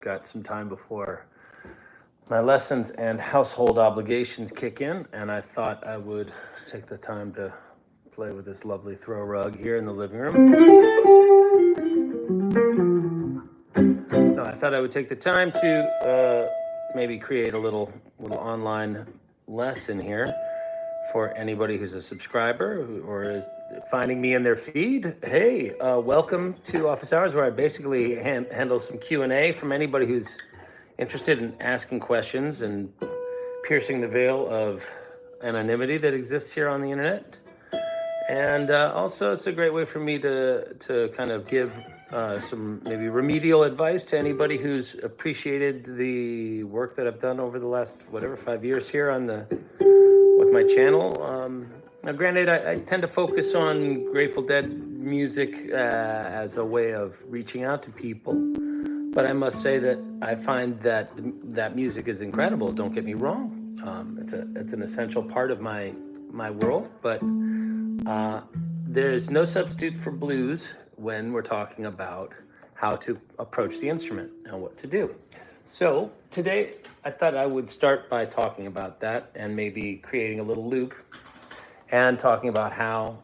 got some time before my lessons and household obligations kick in, and I thought I would take the time to play with this lovely throw rug here in the living room. No, I thought I would take the time to maybe create a little online lesson here for anybody who's a subscriber or is finding me in their feed. Hey, welcome to Office Hours, where I basically handle some Q&A from anybody who's interested in asking questions and piercing the veil of anonymity that exists here on the internet. And also, it's a great way for me to kind of give some maybe remedial advice to anybody who's appreciated the work that I've done over the last, 5 years here on with my channel. Now, granted, I tend to focus on Grateful Dead music as a way of reaching out to people. But I must say that I find that that music is incredible. Don't get me wrong. It's an essential part of my world. But there is no substitute for blues when we're talking about how to approach the instrument and what to do. So today, I thought I would start by talking about that and maybe creating a little loop and talking about how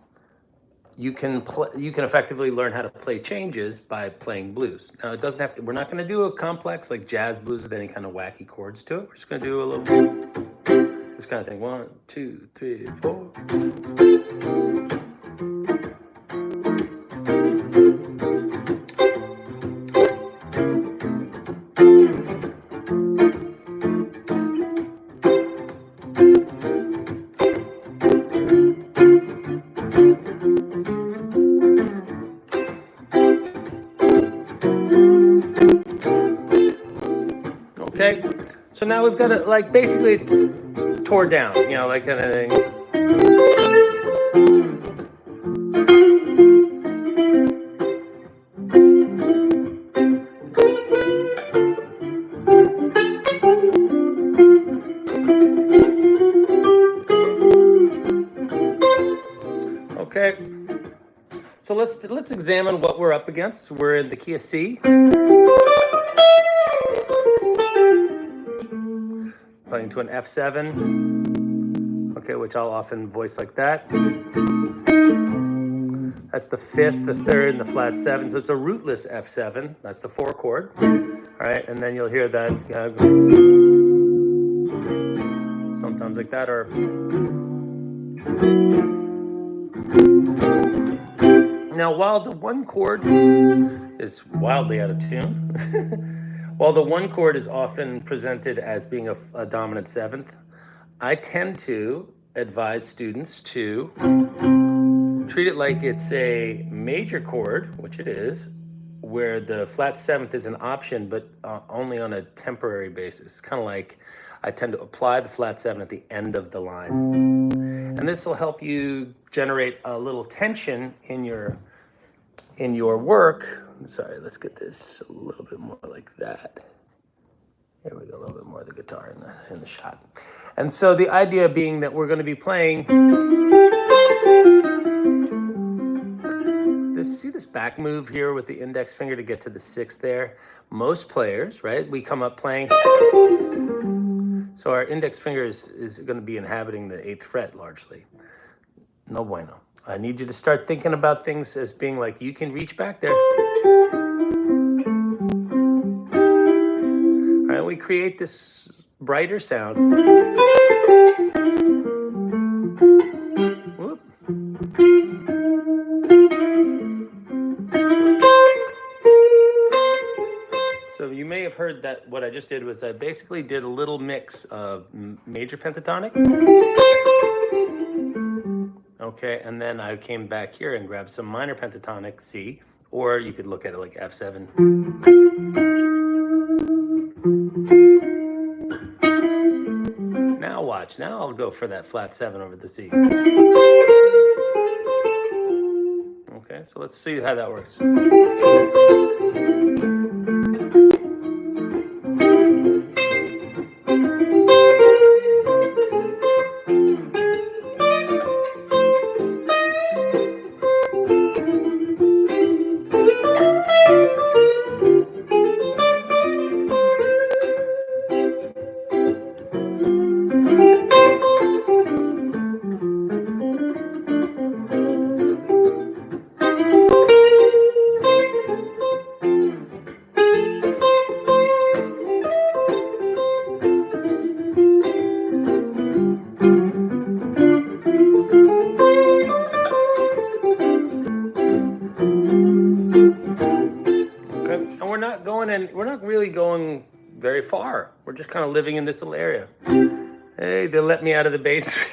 you can effectively learn how to play changes by playing blues. Now, it doesn't have to. We're not going to do a complex like jazz blues with any kind of wacky chords to it. We're just going to do a little this kind of thing. 1, 2, 3, 4. Okay, so now we've got it like basically tore down, like kind of thing. Okay, so let's examine what we're up against. We're in the key of C. Playing to an F7, okay, which I'll often voice like that. That's the 5th, the 3rd, and the flat 7, so it's a rootless F7. That's the 4 chord. All right, and then you'll hear that sometimes like that, or now while the 1 chord is wildly out of tune. While the 1 chord is often presented as being a dominant 7th, I tend to advise students to treat it like it's a major chord, which it is, where the flat 7th is an option, but only on a temporary basis. It's kind of like I tend to apply the flat 7 at the end of the line. And this will help you generate a little tension in your work. Sorry, let's get this a little bit more like that. Here we go, a little bit more of the guitar in the shot. And so the idea being that we're going to be playing this. See this back move here with the index finger to get to the 6th there. Most players, right? We come up playing. So our index finger is going to be inhabiting the 8th fret largely. No bueno. I need you to start thinking about things as being like you can reach back there. All right, we create this brighter sound. Whoop. So you may have heard that what I just did was I basically did a little mix of major pentatonic. Okay, and then I came back here and grabbed some minor pentatonic C, or you could look at it like F7. Now watch, now I'll go for that flat 7 over the C. Okay, so let's see how that works. not really going very far. We're just kind of living in this little area. Hey, they let me out of the basement.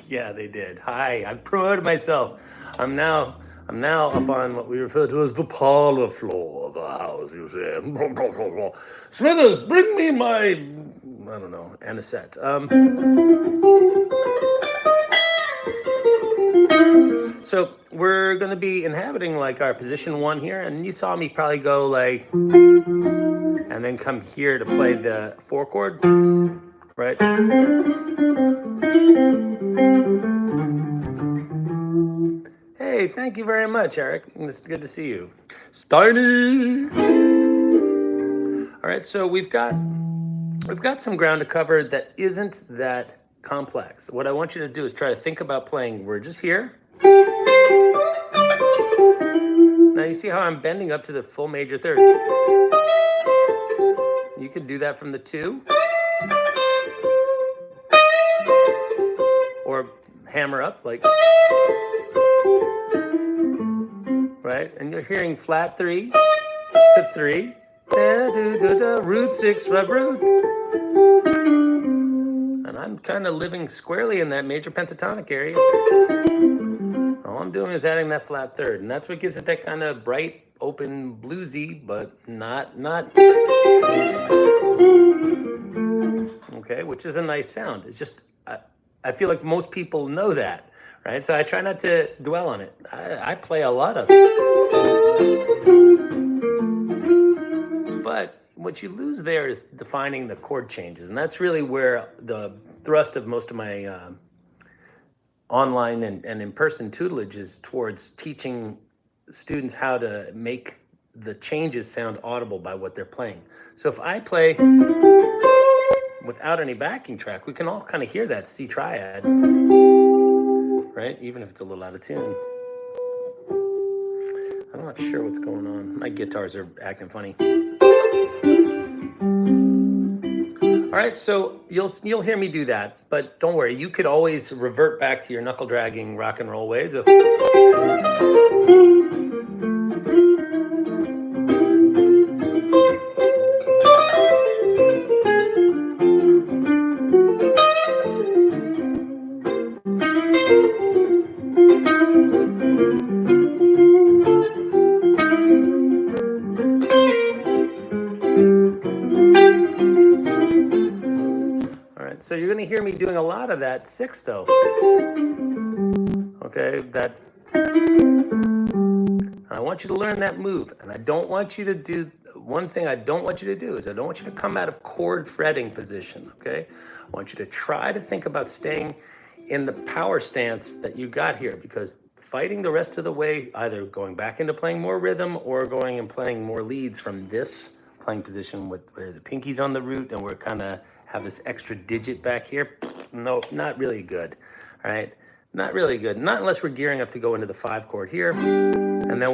Yeah, they did. Hi, I promoted myself. I'm now up on what we refer to as the parlor floor of the house, you say. Smithers, bring me my, I don't know, anisette. So we're going to be inhabiting like our position 1 here, and you saw me probably go like, and then come here to play the 4 chord, right? Hey, thank you very much, Eric. It's good to see you. Steiny! All right, so we've got some ground to cover that isn't that complex. What I want you to do is try to think about playing, we're just here. Now you see how I'm bending up to the full major third. You could do that from the 2. Or hammer up like, right? And you're hearing flat 3 to 3. Root 6, rev root. And I'm kind of living squarely in that major pentatonic area. All I'm doing is adding that flat third, and that's what gives it that kind of bright, open, bluesy, but not. Okay, which is a nice sound. It's just, I feel like most people know that, right? So I try not to dwell on it. I play a lot of it. But what you lose there is defining the chord changes, and that's really where the thrust of most of my online and in-person tutelage is towards teaching students how to make the changes sound audible by what they're playing. So if I play without any backing track, we can all kind of hear that C triad, right? Even if it's a little out of tune. I'm not sure what's going on. My guitars are acting funny. All right, so you'll hear me do that, but don't worry, you could always revert back to your knuckle dragging rock and roll ways. So you're going to hear me doing a lot of that 6 though. Okay, that. I want you to learn that move, and I don't want you to do, one thing I don't want you to do is I don't want you to come out of chord fretting position, okay? I want you to try to think about staying in the power stance that you got here, because fighting the rest of the way, either going back into playing more rhythm or going and playing more leads from this playing position with where the pinky's on the root and we're kind of have this extra digit back here. No, not really good, all right? Not really good, not unless we're gearing up to go into the 5 chord here, and then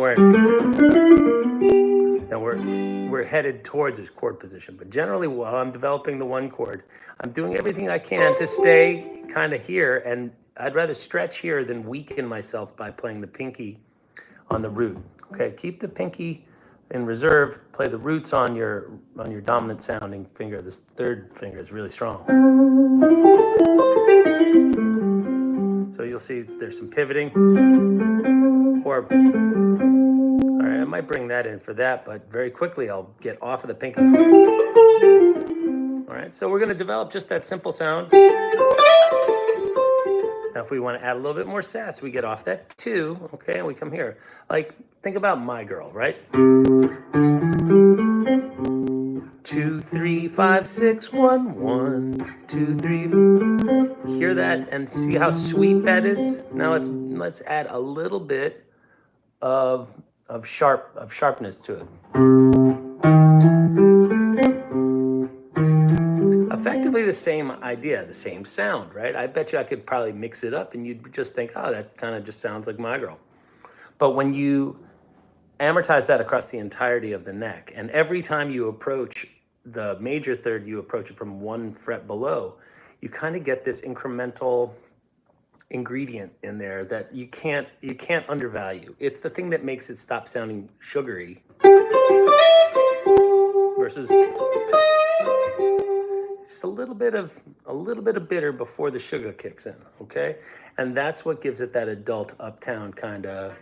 we're headed towards this chord position. But generally, while I'm developing the 1 chord, I'm doing everything I can to stay kind of here, and I'd rather stretch here than weaken myself by playing the pinky on the root. Okay, keep the pinky in reserve, play the roots on your dominant sounding finger. This 3rd finger is really strong. So you'll see there's some pivoting, or, all right, I might bring that in for that, but very quickly I'll get off of the pinky. All right, so we're gonna develop just that simple sound. Now, if we want to add a little bit more sass, we get off that 2, okay, and we come here. Like, think about My Girl, right? 2, 3, 5, 6, 1, 1, 2, 3. Hear that and see how sweet that is? Now let's add a little bit of sharpness to it. Effectively the same idea, the same sound, right? I bet you I could probably mix it up and you'd just think, oh, that kind of just sounds like My Girl. But when you amortize that across the entirety of the neck, and every time you approach the major 3rd, you approach it from 1 fret below, you kind of get this incremental ingredient in there that you can't undervalue. It's the thing that makes it stop sounding sugary versus just a little bit of bitter before the sugar kicks in, okay? And that's what gives it that adult uptown kind of.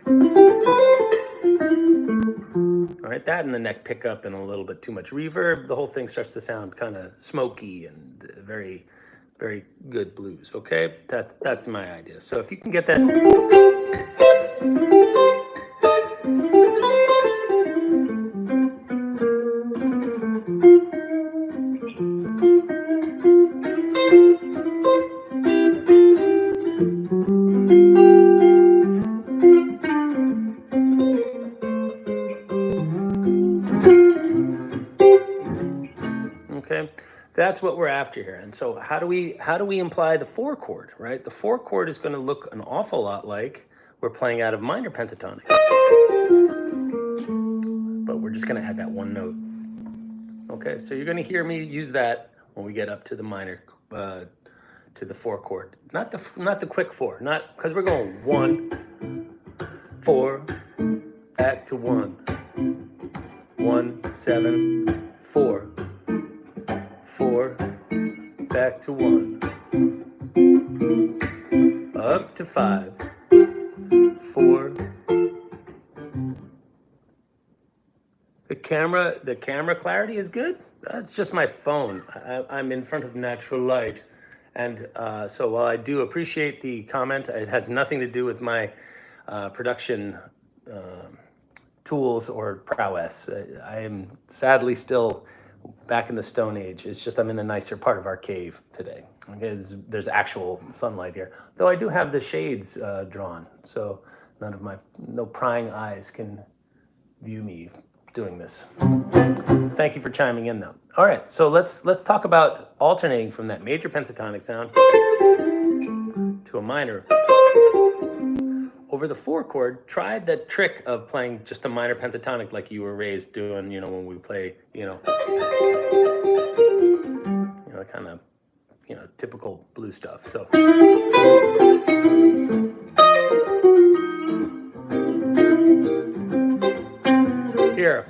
All right, that and the neck pickup and a little bit too much reverb, the whole thing starts to sound kind of smoky and very, very good blues, okay? That's my idea. So if you can get that. Okay, that's what we're after here. And so how do we imply the 4 chord, right? The 4 chord is going to look an awful lot like we're playing out of minor pentatonic. But we're just going to add that one note. Okay, so you're going to hear me use that when we get up to the minor, to the 4 chord. Not the quick 4, not because we're going 1, 4, back to 1, 1, 7, 4. 4, back to 1, up to 5, 4. The camera clarity is good. That's just my phone. I'm in front of natural light, and so while I do appreciate the comment, it has nothing to do with my production tools or prowess. I am sadly still back in the Stone Age. It's just I'm in a nicer part of our cave today. Okay, there's actual sunlight here, though I do have the shades drawn, so no prying eyes can view me doing this. Thank you for chiming in, though. All right, so let's talk about alternating from that major pentatonic sound to a minor. Over the 4 chord, try the trick of playing just a minor pentatonic like you were raised doing, when we play, kind of, typical blues stuff. So. Here.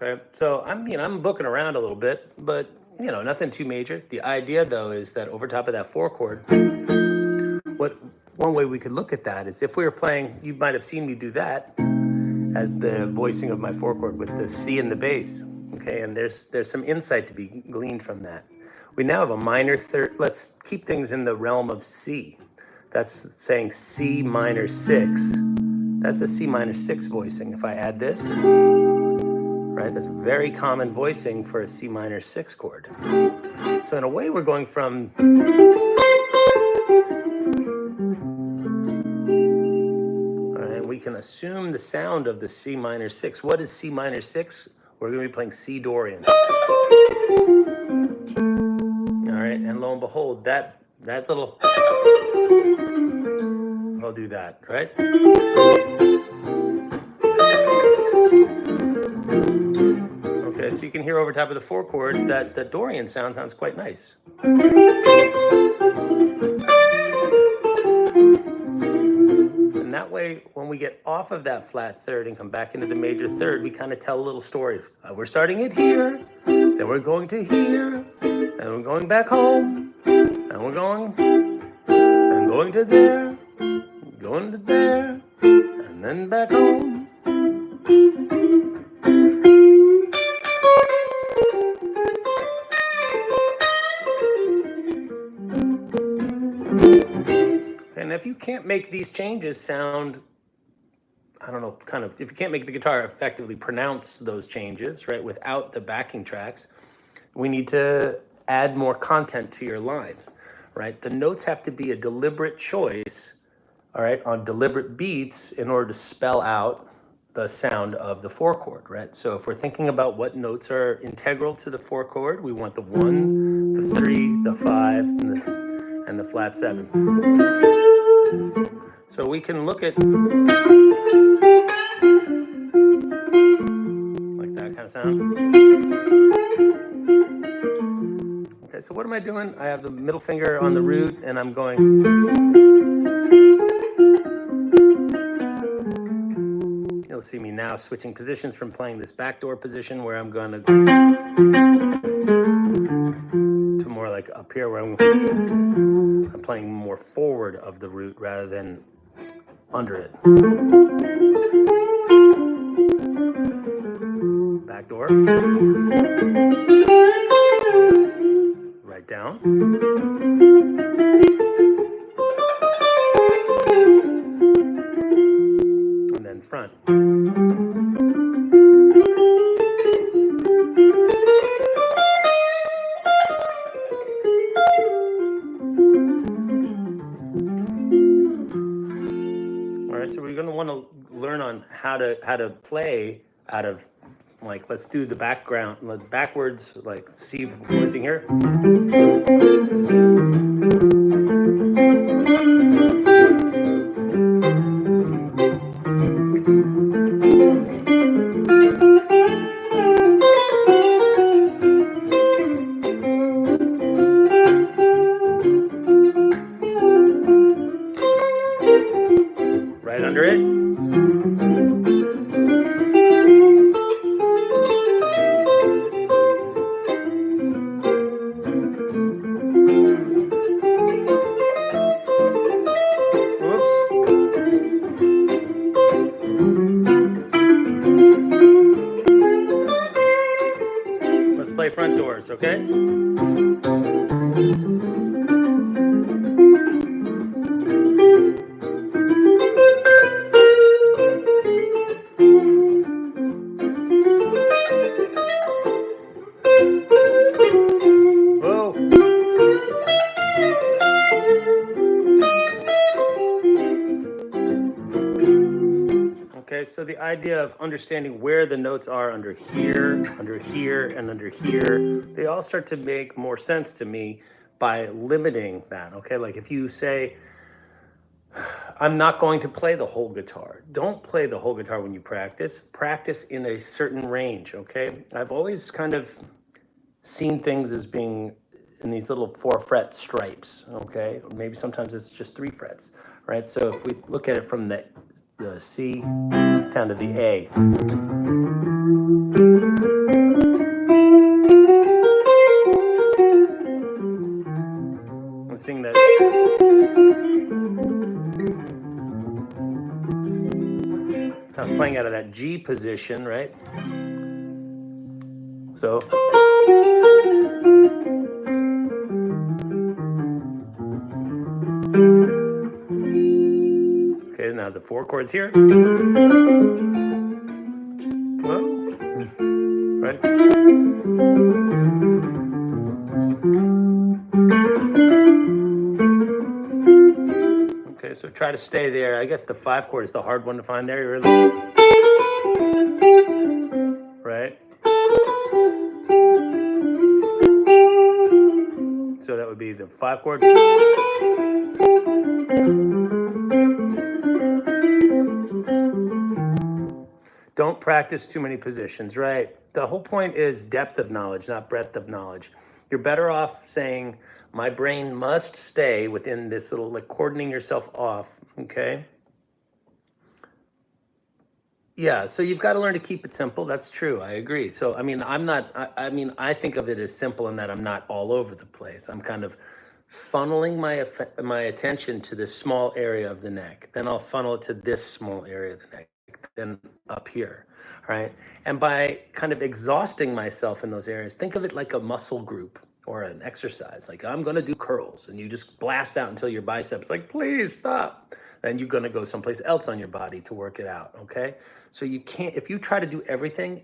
Okay, so I'm booking around a little bit, but nothing too major. The idea though is that over top of that 4 chord, one way we could look at that is if we were playing, you might have seen me do that as the voicing of my 4 chord with the C and the bass. Okay, and there's some insight to be gleaned from that. We now have a minor third. Let's keep things in the realm of C. That's saying C minor 6. That's a C minor 6 voicing. If I add this, right, that's very common voicing for a C minor 6 chord. So in a way, we're going from. All right, we can assume the sound of the C minor 6. What is C minor 6? We're going to be playing C Dorian. All right, and lo and behold, that little. I'll do that, right? Okay, so you can hear over top of the 4 chord that the Dorian sounds quite nice. And that way, when we get off of that flat third and come back into the major third, we kind of tell a little story. We're starting it here, then we're going to here, then we're going back home, and we're going to there, going to there, and then back home. And if you can't make these changes sound, if you can't make the guitar effectively pronounce those changes, right, without the backing tracks, we need to add more content to your lines, right? The notes have to be a deliberate choice, all right, on deliberate beats in order to spell out the sound of the four chord, right? So if we're thinking about what notes are integral to the four chord, we want the 1, the 3, the 5, and the flat 7. So we can look at like that kind of sound. Okay, so what am I doing? I have the middle finger on the root and I'm going. You'll see me now switching positions from playing this backdoor position where I'm going to more like up here where I'm playing more forward of the root rather than under it. Backdoor. Right down. And then front. So we're going to want to learn on how to play out of, like, let's do the background, backwards, like C voicing here. Right under it. Oops. Let's play front doors, okay? Okay, so the idea of understanding where the notes are under here, and under here, they all start to make more sense to me by limiting that, okay? Like if you say, I'm not going to play the whole guitar. Don't play the whole guitar when you practice. Practice in a certain range, okay? I've always kind of seen things as being in these little 4-fret stripes, okay? Maybe sometimes it's just 3 frets, right? So if we look at it from the C down to the A. Let's sing that. Kind of playing out of that G position, right? So. Okay, now the 4 chords here. Whoa. Right. Okay, so try to stay there. I guess the 5 chord is the hard one to find there. Really. Right. So that would be the 5 chord. Don't practice too many positions, right? The whole point is depth of knowledge, not breadth of knowledge. You're better off saying, my brain must stay within this little, like cordoning yourself off, okay? Yeah, so you've got to learn to keep it simple. That's true. I agree. So, I mean, I think of it as simple in that I'm not all over the place. I'm kind of funneling my attention to this small area of the neck. Then I'll funnel it to this small area of the neck. Then up here, right? And by kind of exhausting myself in those areas, think of it like a muscle group or an exercise. Like I'm going to do curls and you just blast out until your biceps like, please stop. Then you're going to go someplace else on your body to work it out, okay? So you can't, if you try to do everything,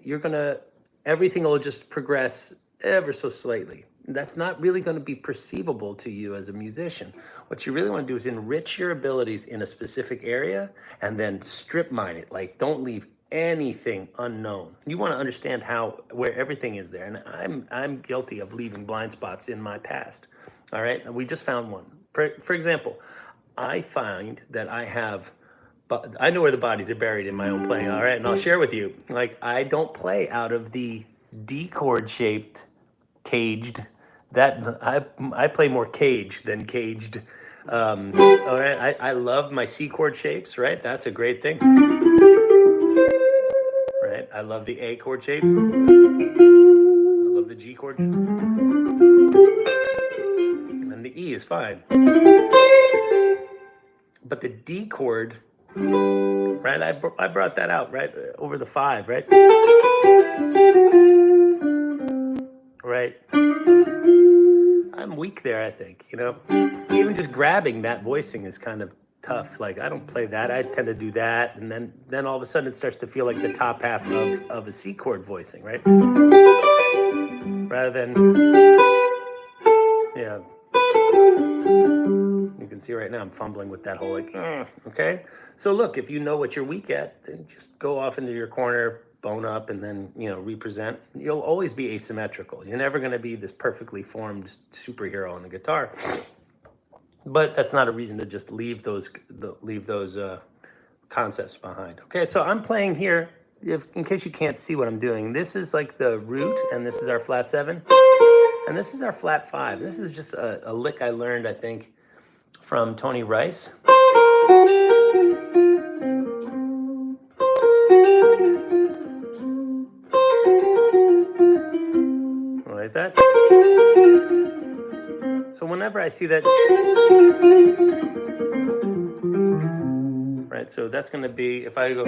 everything will just progress ever so slightly. That's not really going to be perceivable to you as a musician. What you really want to do is enrich your abilities in a specific area and then strip mine it. Like, don't leave anything unknown. You want to understand where everything is there. And I'm guilty of leaving blind spots in my past. All right. And we just found one. For example, I find that I know where the bodies are buried in my own playing. All right. And I'll share with you, like, I don't play out of the D chord shaped caged. That I play more cage than caged. All right, I love my C chord shapes. Right, that's a great thing. Right, I love the A chord shape. I love the G chord, and the E is fine. But the D chord, right? I brought that out right over the 5, right? Right. I'm weak there, I think, even just grabbing that voicing is kind of tough. Like, I don't play that. I tend to do that. And then all of a sudden it starts to feel like the top half of a C chord voicing, right? Rather than, yeah. You can see right now I'm fumbling with that whole like, okay? So look, if you know what you're weak at, then just go off into your corner, bone up, and then, represent. You'll always be asymmetrical. You're never going to be this perfectly formed superhero on the guitar. But that's not a reason to just leave those concepts behind. Okay, so I'm playing here, in case you can't see what I'm doing. This is like the root, and this is our flat 7. And this is our flat 5. This is just a lick I learned, I think, from Tony Rice. Like that. So whenever I see that, right, so that's going to be, if I go,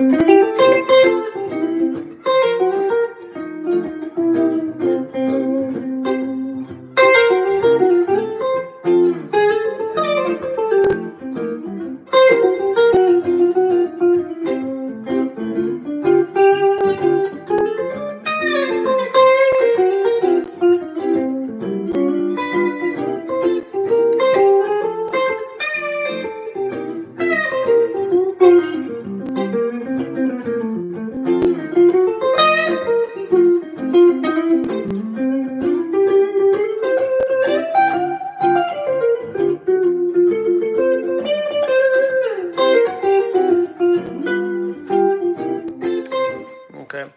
okay,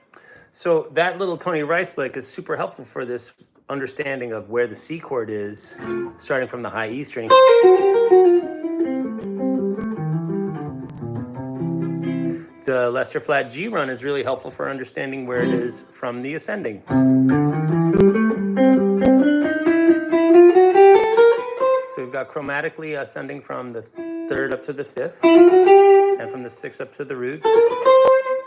so that little Tony Rice lick is super helpful for this understanding of where the C chord is, starting from the high E string. The Lester flat G run is really helpful for understanding where it is from the ascending. So we've got chromatically ascending from the 3rd up to the 5th, and from the 6th up to the root.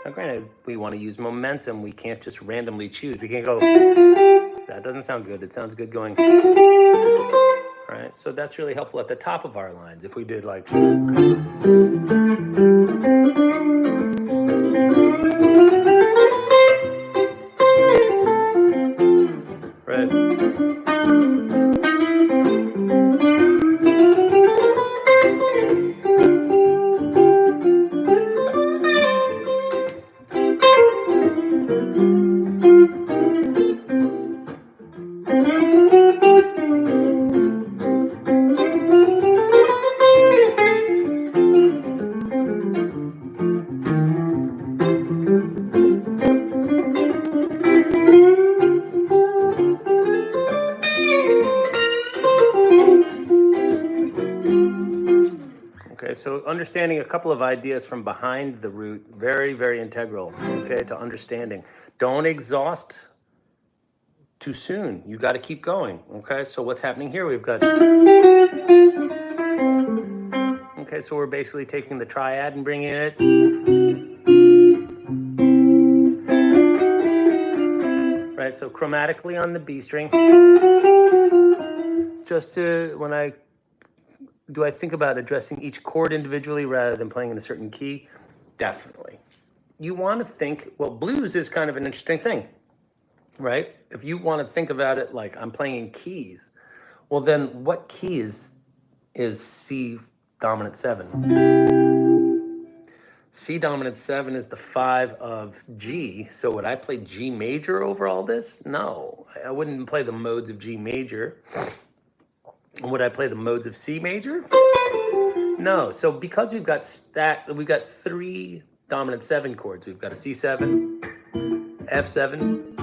Now, granted, we want to use momentum. We can't just randomly choose. We can't go, that doesn't sound good. It sounds good going. All right, so that's really helpful at the top of our lines. If we did like, right. Okay, so understanding a couple of ideas from behind the root, very, very integral, okay, to understanding. Don't exhaust too soon. You got to keep going, okay? So what's happening here? We've got, okay, so we're basically taking the triad and bringing it, right? So chromatically on the B string, just to, do I think about addressing each chord individually rather than playing in a certain key? Definitely. You want to think, well, blues is kind of an interesting thing. right? If you want to think about it like I'm playing in keys, well, then what key is C dominant 7? C dominant 7 is the 5 of G. So would I play G major over all this? No, I wouldn't play the modes of G major. Would I play the modes of C major? No. So because we've got 3 dominant 7 chords. We've got a C7, F7,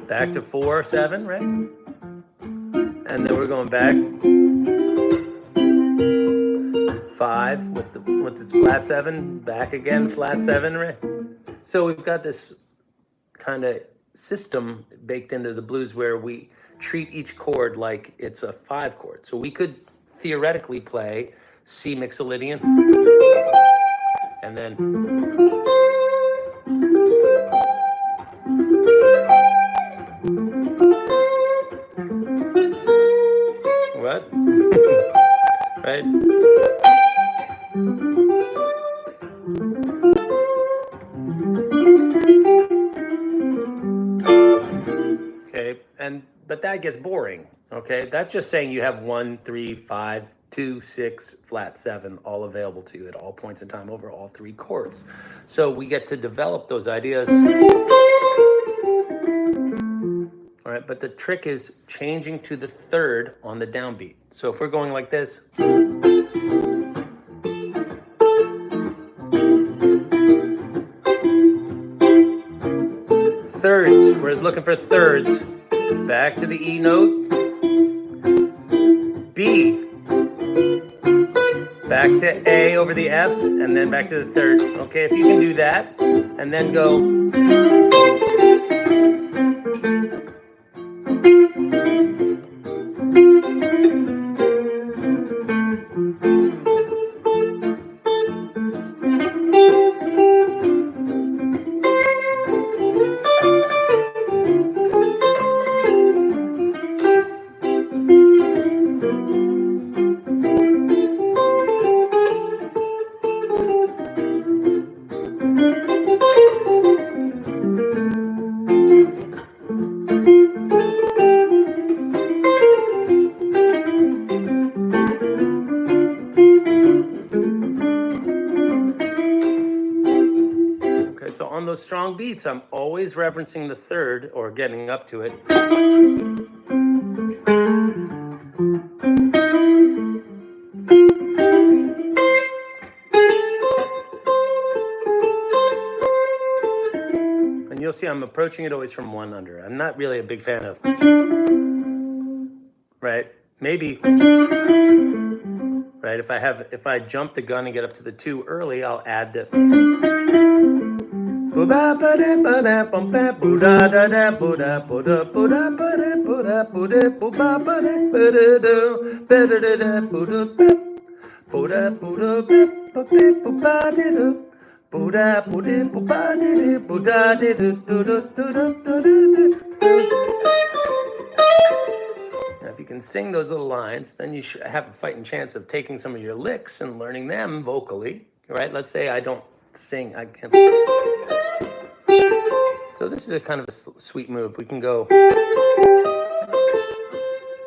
back to 4, 7, right? And then we're going back 5 with its flat 7, back again, flat 7, right? So we've got this kind of system baked into the blues where we treat each chord like it's a 5 chord. So we could theoretically play C mixolydian and then what? Right? Okay, but that gets boring. Okay, that's just saying you have 1, 3, 5, 2, 6, flat 7 all available to you at all points in time over all 3 chords. So we get to develop those ideas. All right, but the trick is changing to the 3rd on the downbeat. So if we're going like this, thirds, we're looking for thirds. Back to the E note, B, back to A over the F, and then back to the 3rd. Okay, if you can do that, and then go. So on those strong beats, I'm always referencing the 3rd or getting up to it. And you'll see I'm approaching it always from 1 under. I'm not really a big fan of, right? Maybe, right? If I jump the gun and get up to the 2 early, I'll add the. Now, if you can sing those little lines, then you should have a fighting chance of taking some of your licks and learning them vocally, right? Let's say I don't sing, I can. So this is a kind of a sweet move. We can go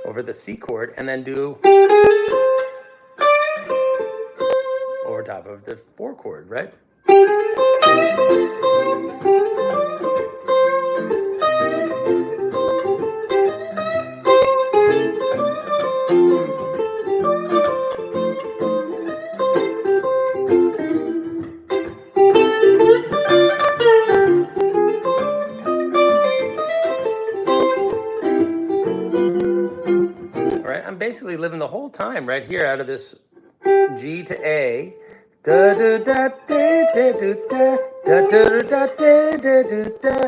over the C chord and then do over top of the 4 chord, right? I'm basically living the whole time right here out of this G to A. Da da da da da da da da da da da da da da da da.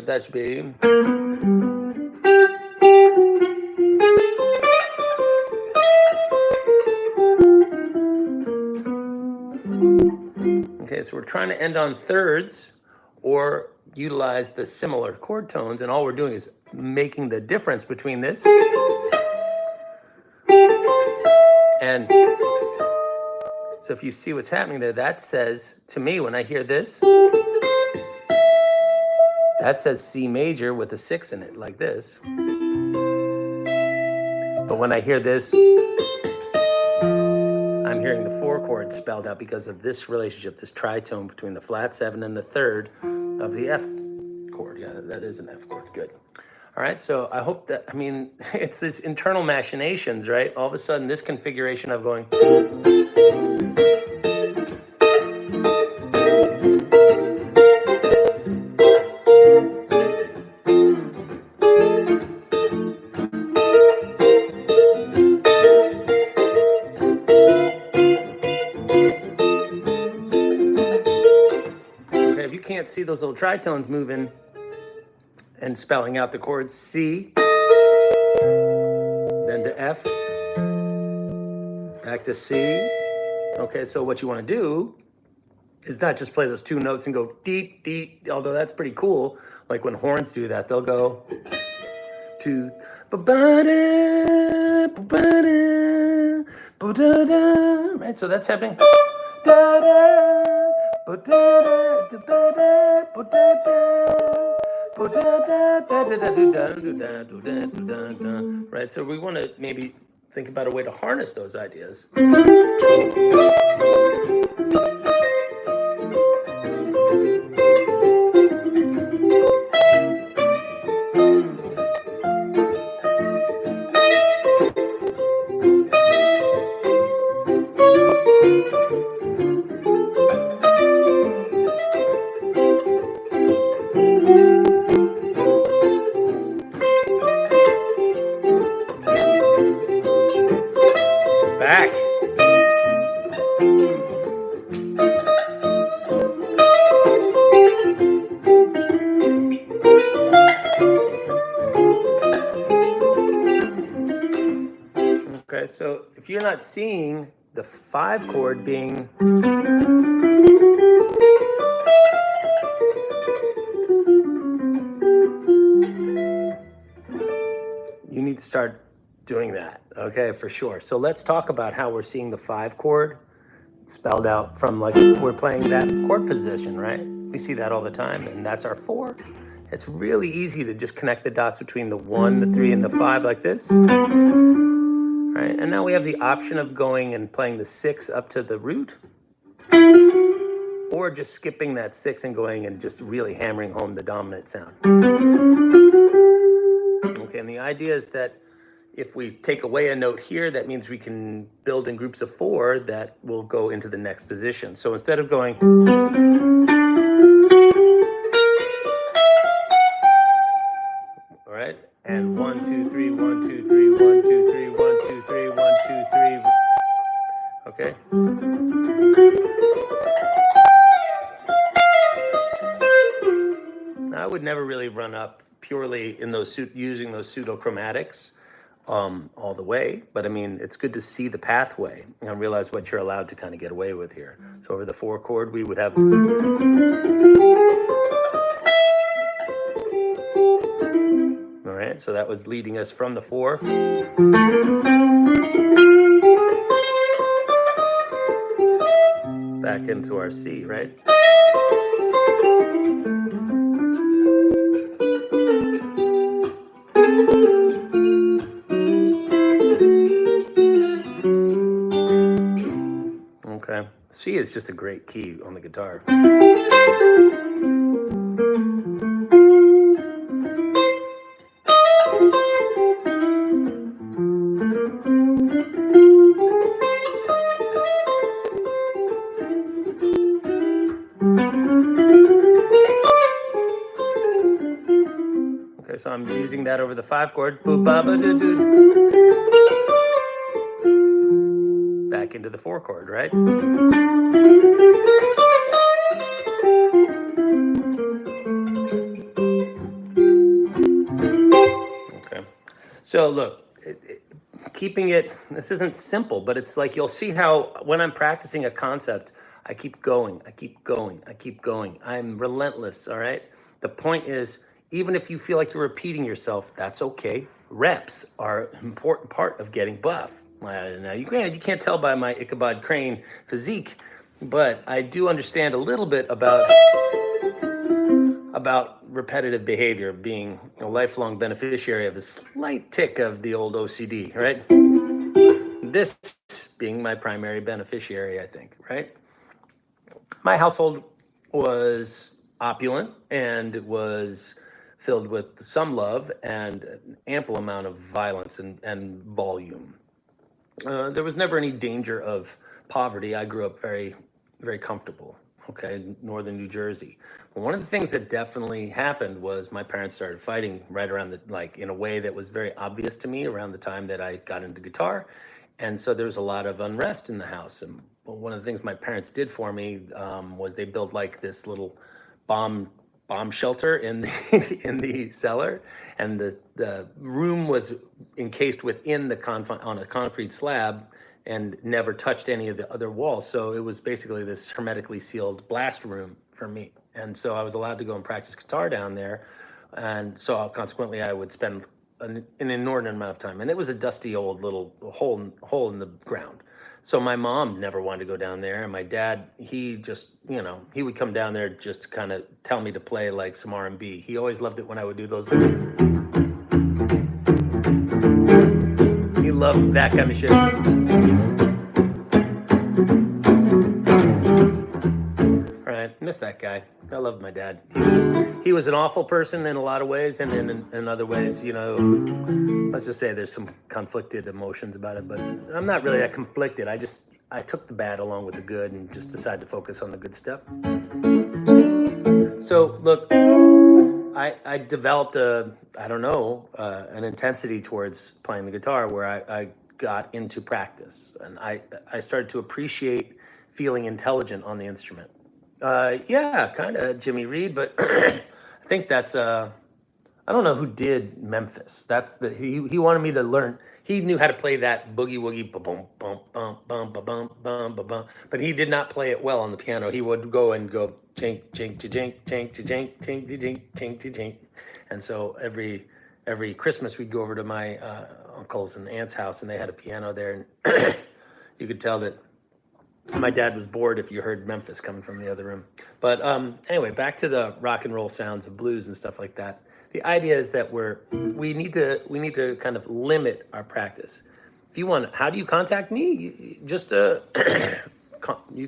That should be. Okay, so we're trying to end on thirds or utilize the similar chord tones, and all we're doing is making the difference between this and, so if you see what's happening there, that says, to me, when I hear this, that says C major with a 6 in it, like this. But when I hear this, I'm hearing the 4 chord spelled out because of this relationship, this tritone between the flat 7 and the third of the F chord. Yeah, that is an F chord. Good. All right, so I hope that, I mean, it's this internal machinations, right? All of a sudden, this configuration of going. Okay, if you can't see those little tritones moving and spelling out the chords C, then to F, back to C. Okay, so what you want to do is not just play those 2 notes and go dee, dee, although that's pretty cool. Like when horns do that, they'll go to ba-ba-da, ba-ba-da, ba-da-da, right? So that's happening. Da-da, ba-da-da, da-ba-da, ba-da-da, right? So we want to maybe think about a way to harness those ideas. Back. Okay, so if you're not seeing the 5 chord being you need to start doing that, okay, for sure. So let's talk about how we're seeing the 5 chord spelled out from, like, we're playing that chord position, right? We see that all the time, and that's our 4. It's really easy to just connect the dots between the 1, the 3, and the 5 like this. Right? And now we have the option of going and playing the 6 up to the root, or just skipping that 6 and going and just really hammering home the dominant sound. Okay, and the idea is that if we take away a note here, that means we can build in groups of 4 that will go into the next position. So instead of going, all right, and 1, 2, 3, 1, 2, 3, 1, 2, 3, 1, 2, 3, 1, 2, 3. Okay. I would never really run up purely in those using those pseudochromatics all the way, but I mean, it's good to see the pathway and realize what you're allowed to kind of get away with here. So over the 4 chord, we would have. All right, so that was leading us from the 4. Back into our C, right? Okay, C is just a great key on the guitar. Okay, so I'm using that over the 5 chord. Back into the 4 chord, right? Okay, so look, keeping it, this isn't simple, but it's like you'll see how when I'm practicing a concept, I keep going, I keep going, I keep going. I'm relentless, all right? The point is, even if you feel like you're repeating yourself, that's okay. Reps are an important part of getting buff. Now, granted, you can't tell by my Ichabod Crane physique, but I do understand a little bit about repetitive behavior, being a lifelong beneficiary of a slight tick of the old OCD, right? This being my primary beneficiary, I think, right? My household was opulent and it was filled with some love and an ample amount of violence and volume. There was never any danger of poverty. I grew up very, very comfortable, okay, northern New Jersey. But one of the things that definitely happened was my parents started fighting right around in a way that was very obvious to me around the time that I got into guitar. And so there was a lot of unrest in the house. And one of the things my parents did for me was they built like this little bomb shelter in the in the cellar, and the room was encased within the on a concrete slab and never touched any of the other walls. So it was basically this hermetically sealed blast room for me. And so I was allowed to go and practice guitar down there. And so consequently, I would spend an inordinate amount of time. And it was a dusty old little hole in the ground. So my mom never wanted to go down there, and my dad, he just, he would come down there just to kind of tell me to play like some R&B. He always loved it when I would do those. He loved that kind of shit. All right, miss that guy. I love my dad. He was an awful person in a lot of ways, and in other ways, let's just say there's some conflicted emotions about it, but I'm not really that conflicted. I took the bad along with the good and just decided to focus on the good stuff. So look, I developed an intensity towards playing the guitar where I got into practice, and I started to appreciate feeling intelligent on the instrument. Yeah, kind of Jimmy Reed, but I think that's I don't know who did Memphis. He wanted me to learn. He knew how to play that boogie woogie ba bum bum bum bum ba bum bum ba bum, but he did not play it well on the piano. He would go chink chink chink chink chink chink chink chink chink, and so every Christmas we'd go over to my uncle's and aunt's house, and they had a piano there, and you could tell that my dad was bored if you heard Memphis coming from the other room. But anyway, back to the rock and roll sounds of blues and stuff like that. The idea is that we need to kind of limit our practice. If you want, how do you contact me? Just you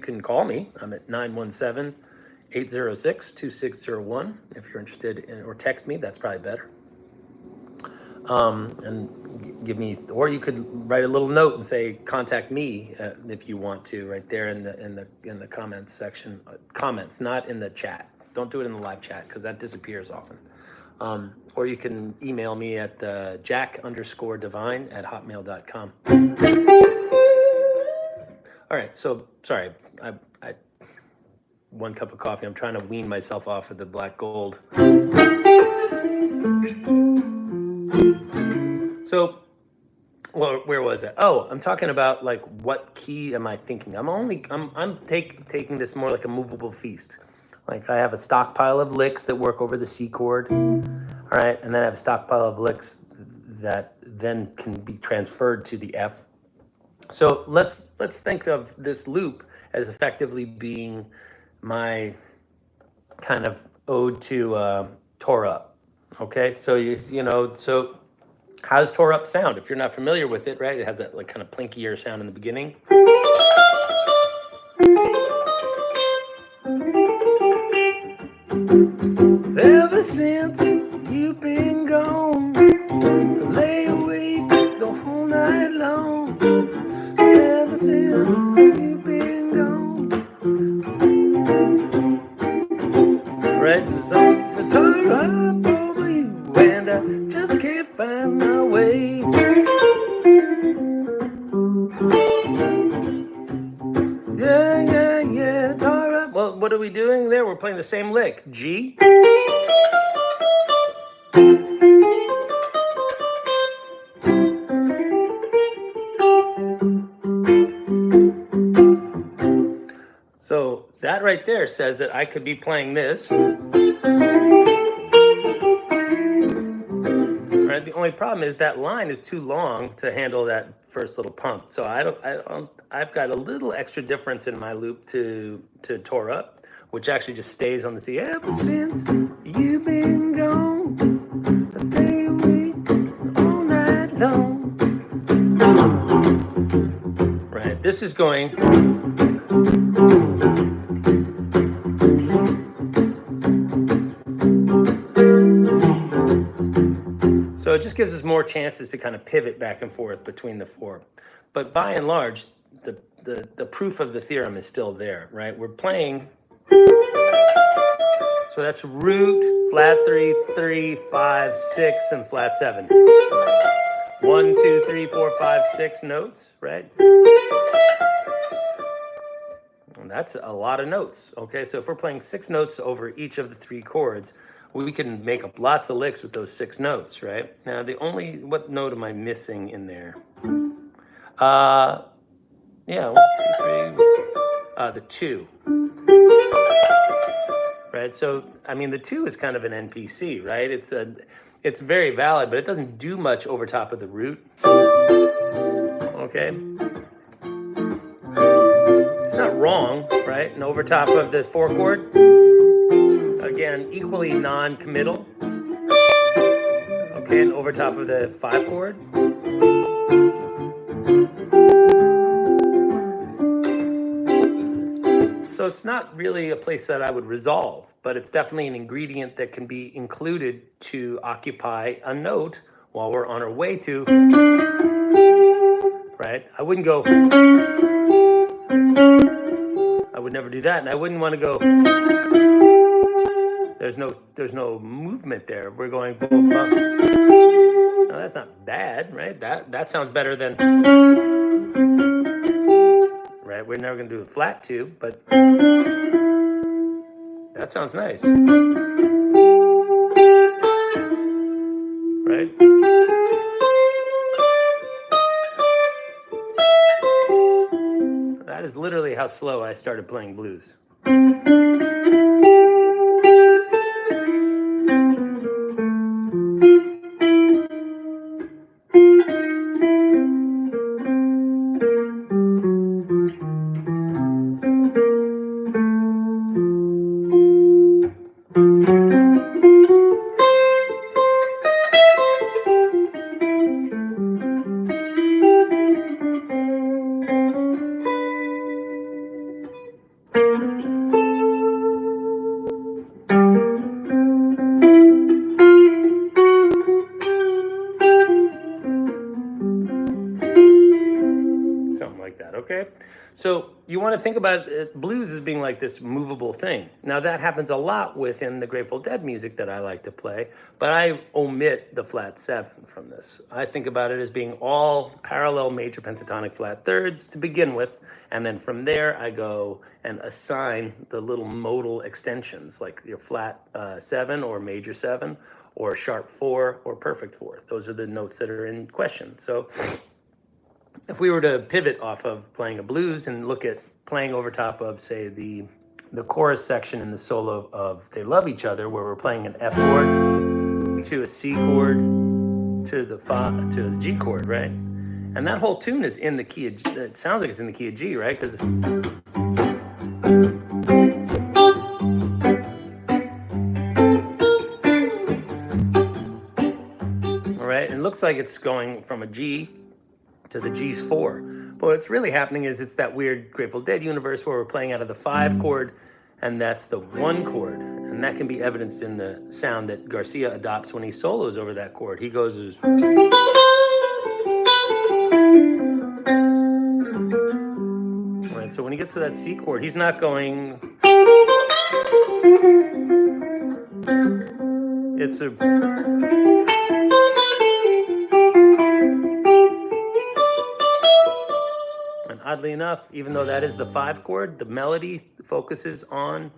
can call me. I'm at 917-806-2601 if you're interested in, or text me. That's probably better. And give me, or you could write a little note and say contact me if you want to, right there in the comments section. Comments, not in the chat. Don't do it in the live chat because that disappears often. Or you can email me at jack_divine@hotmail.com. All right, so sorry, I 1 cup of coffee. I'm trying to wean myself off of the black gold. So, well, where was it? Oh, I'm talking about like what key am I thinking? I'm taking this more like a movable feast. Like I have a stockpile of licks that work over the C chord, all right, and then I have a stockpile of licks that then can be transferred to the F. So let's think of this loop as effectively being my kind of ode to Tore Up. Okay, so so how does Tore Up sound? If you're not familiar with it, right? It has that like kind of plinkier sound in the beginning. Ever since you've been gone, I lay awake the whole night long. Ever since you've been gone, right? So I tore up over you, and I just can't find my way. Yeah, tore up. Well, what are we doing there? We're playing the same lick, G. So that right there says that I could be playing this. Right? The only problem is that line is too long to handle that first little pump. So I've got a little extra difference in my loop to tore up, which actually just stays on the C. Ever since you've been gone, I stay awake all night long. Right, this is going. So it just gives us more chances to kind of pivot back and forth between the four. But by and large, the proof of the theorem is still there, right? We're playing. So that's root, flat 3, 3, 5, 6, and flat 7. 1, 2, 3, 4, 5, 6 notes, right? And that's a lot of notes, okay? So if we're playing 6 notes over each of the 3 chords, we can make up lots of licks with those 6 notes, right? Now, what note am I missing in there? Yeah, 1, 2, 3, the 2. Right, so, I mean, the 2 is kind of an NPC, right? It's very valid, but it doesn't do much over top of the root, okay? It's not wrong, right? And over top of the 4 chord, again, equally non-committal. Okay, and over top of the 5 chord. So it's not really a place that I would resolve, but it's definitely an ingredient that can be included to occupy a note while we're on our way to, right? I wouldn't go, I would never do that, and I wouldn't want to go, there's no movement there. We're going boom, boom. No, that's not bad, right? That sounds better than, right? We're never going to do a flat 2, but that sounds nice, right? That is literally how slow I started playing blues. Okay, so you want to think about blues as being like this movable thing. Now that happens a lot within the Grateful Dead music that I like to play, but I omit the flat 7 from this. I think about it as being all parallel major pentatonic flat thirds to begin with, and then from there I go and assign the little modal extensions like your flat 7 or major 7 or sharp 4 or perfect 4. Those are the notes that are in question. So if we were to pivot off of playing a blues and look at playing over top of, say, the chorus section in the solo of They Love Each Other, where we're playing an F chord to a C chord to the G chord, right? And that whole tune is in the key of G. It sounds like it's in the key of G, right? Because all right, it looks like it's going from a G to the G's 4. But what's really happening is it's that weird Grateful Dead universe where we're playing out of the 5 chord, and that's the 1 chord. And that can be evidenced in the sound that Garcia adopts when he solos over that chord. He goes as... Right, so when he gets to that C chord, he's not going... It's a... Oddly enough, even though that is the 5 chord, the melody focuses on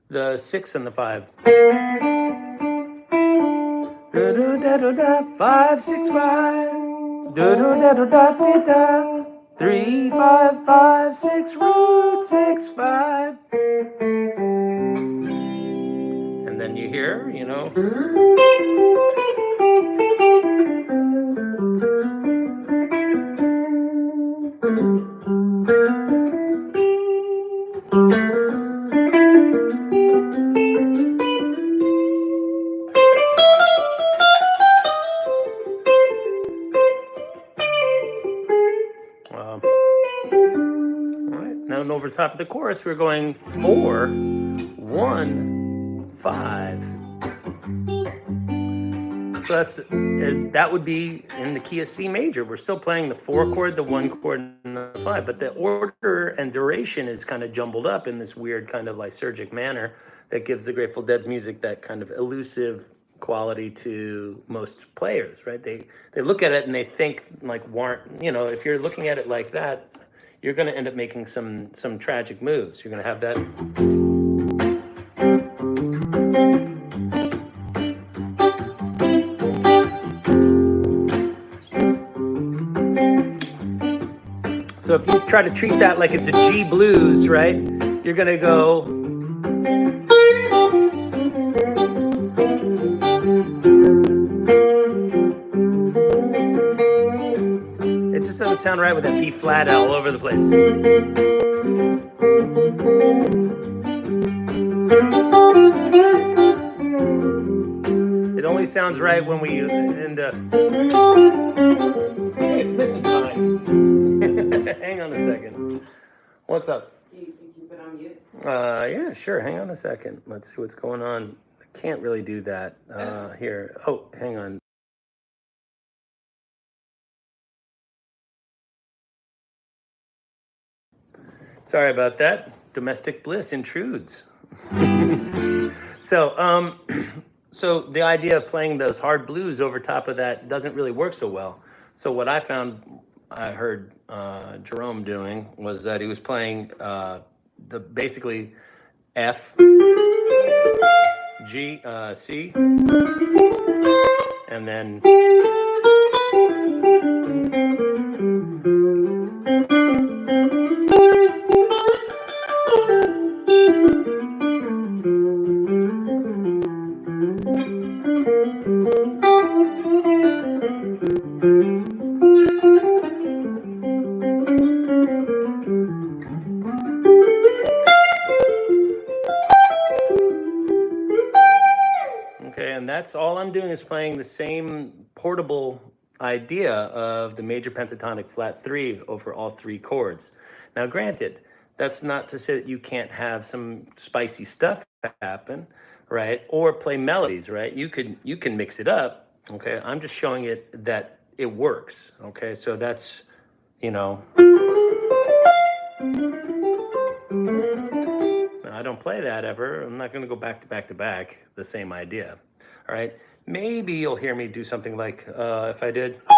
the 6 and the 5. 5, 6, 5. 3, 5, 5, 6, root 6, 5. And then you hear, you know. Now over the top of the chorus, we're going 4, 1, 5. So that would be in the key of C major. We're still playing the 4 chord, the 1 chord, and the 5, but the order and duration is kind of jumbled up in this weird kind of lysergic manner that gives the Grateful Dead's music that kind of elusive quality to most players, right? They look at it and they think like, you know, if you're looking at it like that, you're going to end up making some tragic moves. You're going to have that. So if you try to treat that like it's a G blues, right, you're going to go. It just doesn't sound right with that B flat all over the place. It only sounds right when we end up. It's missing time. Hang on a second. What's up? You keep it on mute? Yeah, sure. Hang on a second. Let's see what's going on. I can't really do that here. Oh, hang on. Sorry about that. Domestic bliss intrudes. So, so the idea of playing those hard blues over top of that doesn't really work so well. So what I found, I heard Jerome doing was that he was playing the basically F, G, C, and then that's all I'm doing is playing the same portable idea of the major pentatonic flat 3 over all 3 chords. Now, granted, that's not to say that you can't have some spicy stuff happen, right? Or play melodies, right? You can mix it up, okay? I'm just showing it that it works, okay? So that's, you know, I don't play that ever. I'm not going to go back to back to back the same idea. All right, maybe you'll hear me do something like if I did. Oh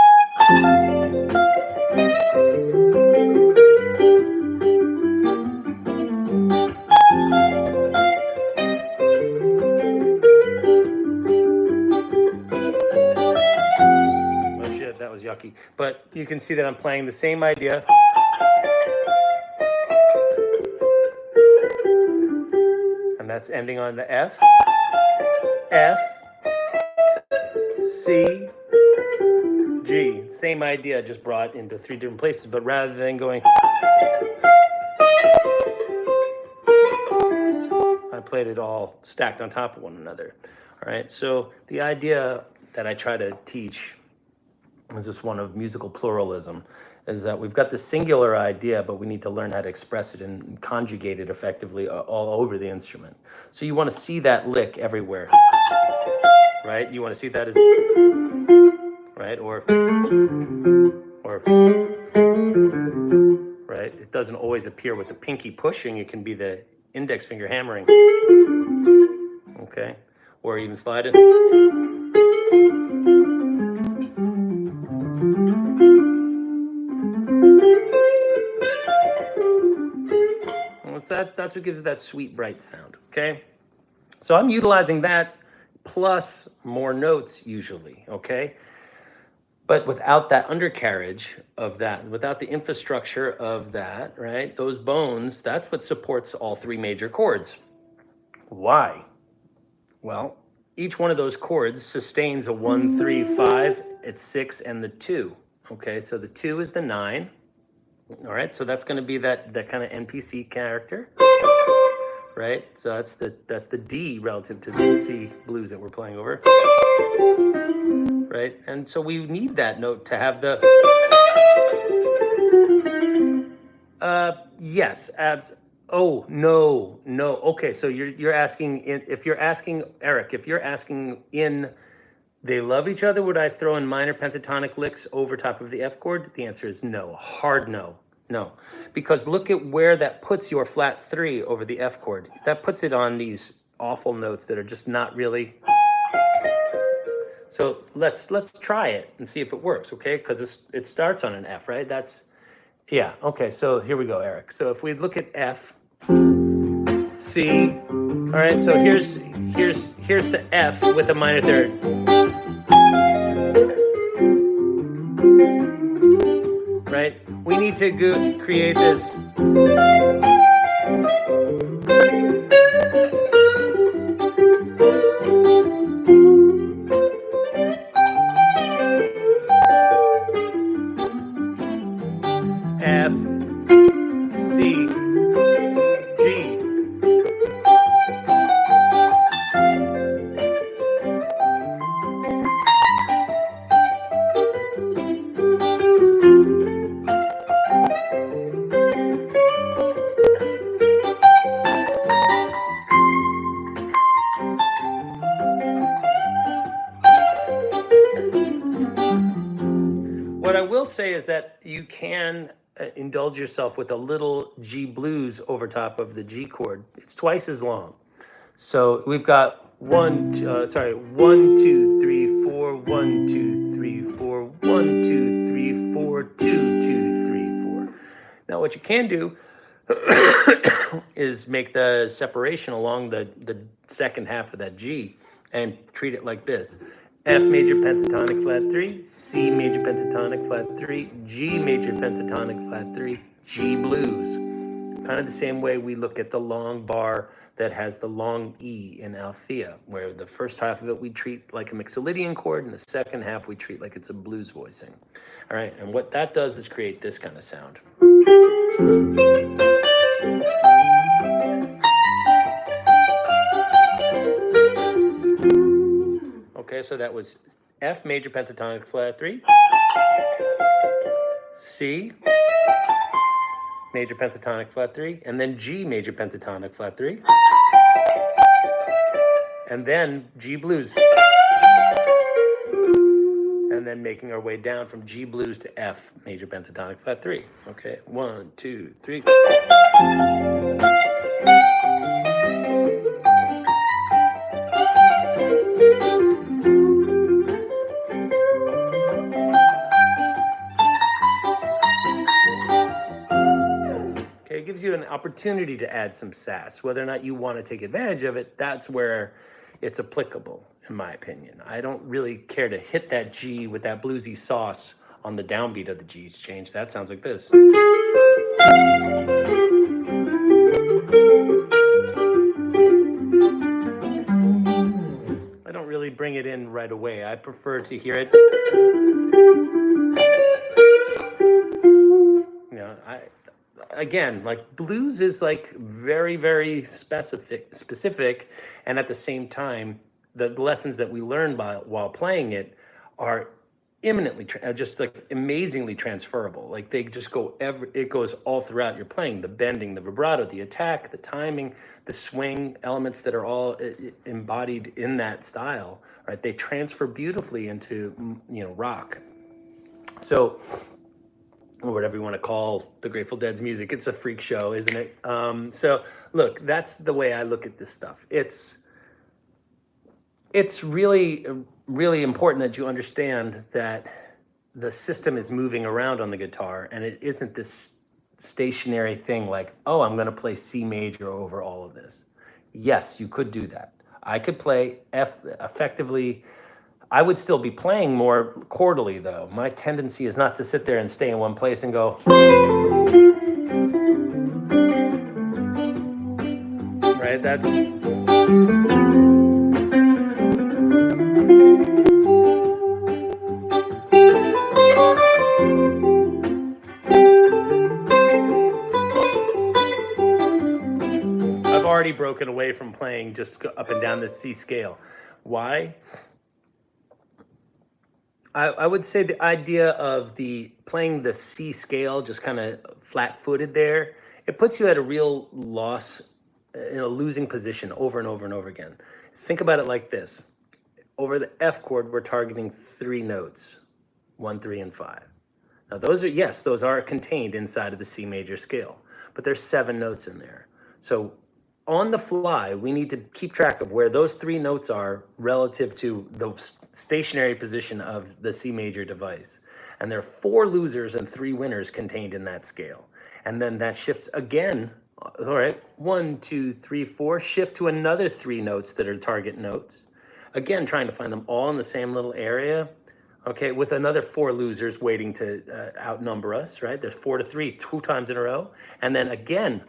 shit, that was yucky. But you can see that I'm playing the same idea. And that's ending on the F, F, C, G. Same idea, just brought into 3 different places, but rather than going, I played it all stacked on top of one another. All right, so the idea that I try to teach is this one of musical pluralism, is that we've got the singular idea, but we need to learn how to express it and conjugate it effectively all over the instrument. So you want to see that lick everywhere, right? You want to see that as, right? Or, right? It doesn't always appear with the pinky pushing. It can be the index finger hammering, okay? Or even slide it. That's what gives it that sweet, bright sound, okay? So I'm utilizing that plus more notes usually, okay? But without that undercarriage of that, without the infrastructure of that, right? Those bones, that's what supports all 3 major chords. Why? Well, each one of those chords sustains a 1, 3, 5, it's 6, and the 2. Okay, so the 2 is the 9. All right, so that's going to be that kind of NPC character, right? So that's the D relative to the C blues that we're playing over, right? And so we need that note to have the yes, oh no, no. Okay, so you're asking if you're asking Eric, if you're asking in they love each other, would I throw in minor pentatonic licks over top of the F chord? The answer is no. Hard no. No. Because look at where that puts your flat 3 over the F chord. That puts it on these awful notes that are just not really. So let's try it and see if it works, okay? Because it starts on an F, right? That's, yeah, okay, so here we go, Eric. So if we look at F, C, all right, so here's the F with a minor third. Right? We need to create this. F, C, G. What I will say is that you can indulge yourself with a little G blues over top of the G chord. It's twice as long. So we've got 1, 2, 3, 4, 1, 2, 3, 4, 1, 2, 3, 4, 2, 2, 3, 4. Now what you can do is make the separation along the second half of that G and treat it like this. F major pentatonic flat 3, C major pentatonic flat 3, G major pentatonic flat 3, G blues. Kind of the same way we look at the long bar that has the long E in Althea, where the first half of it we treat like a Mixolydian chord, and the second half we treat like it's a blues voicing. All right, and what that does is create this kind of sound. Okay, so that was F major pentatonic flat 3, C major pentatonic flat 3, and then G major pentatonic flat 3, and then G blues, and then making our way down from G blues to F major pentatonic flat 3. Okay, 1, 2, 3. It gives you an opportunity to add some sass. Whether or not you want to take advantage of it, that's where it's applicable, in my opinion. I don't really care to hit that G with that bluesy sauce on the downbeat of the G's change. That sounds like this. I don't really bring it in right away. I prefer to hear it. You know, again, like blues is like very, very specific, and at the same time, the lessons that we learn while playing it are eminently, just like amazingly transferable. Like they just go it goes all throughout your playing, the bending, the vibrato, the attack, the timing, the swing elements that are all embodied in that style, right? They transfer beautifully into, you know, rock. So, or whatever you want to call the Grateful Dead's music. It's a freak show, isn't it? So look, that's the way I look at this stuff. It's really, really important that you understand that the system is moving around on the guitar, and it isn't this stationary thing like, oh, I'm going to play C major over all of this. Yes, you could do that. I could play F effectively. I would still be playing more chordally, though. My tendency is not to sit there and stay in one place and go, right? That's already broken away from playing just up and down the C scale. Why? I would say the idea of playing the C scale just kind of flat-footed there, it puts you at a real loss, in a losing position over and over and over again. Think about it like this. Over the F chord, we're targeting 3 notes, 1, 3, and 5. Now those are contained inside of the C major scale, but there's 7 notes in there. So on the fly, we need to keep track of where those 3 notes are relative to the stationary position of the C major device. And there are 4 losers and 3 winners contained in that scale. And then that shifts again, all right, 1, 2, 3, 4, shift to another 3 notes that are target notes. Again, trying to find them all in the same little area, okay, with another 4 losers waiting to outnumber us, right? There's 4 to 3, 2 times in a row. And then again,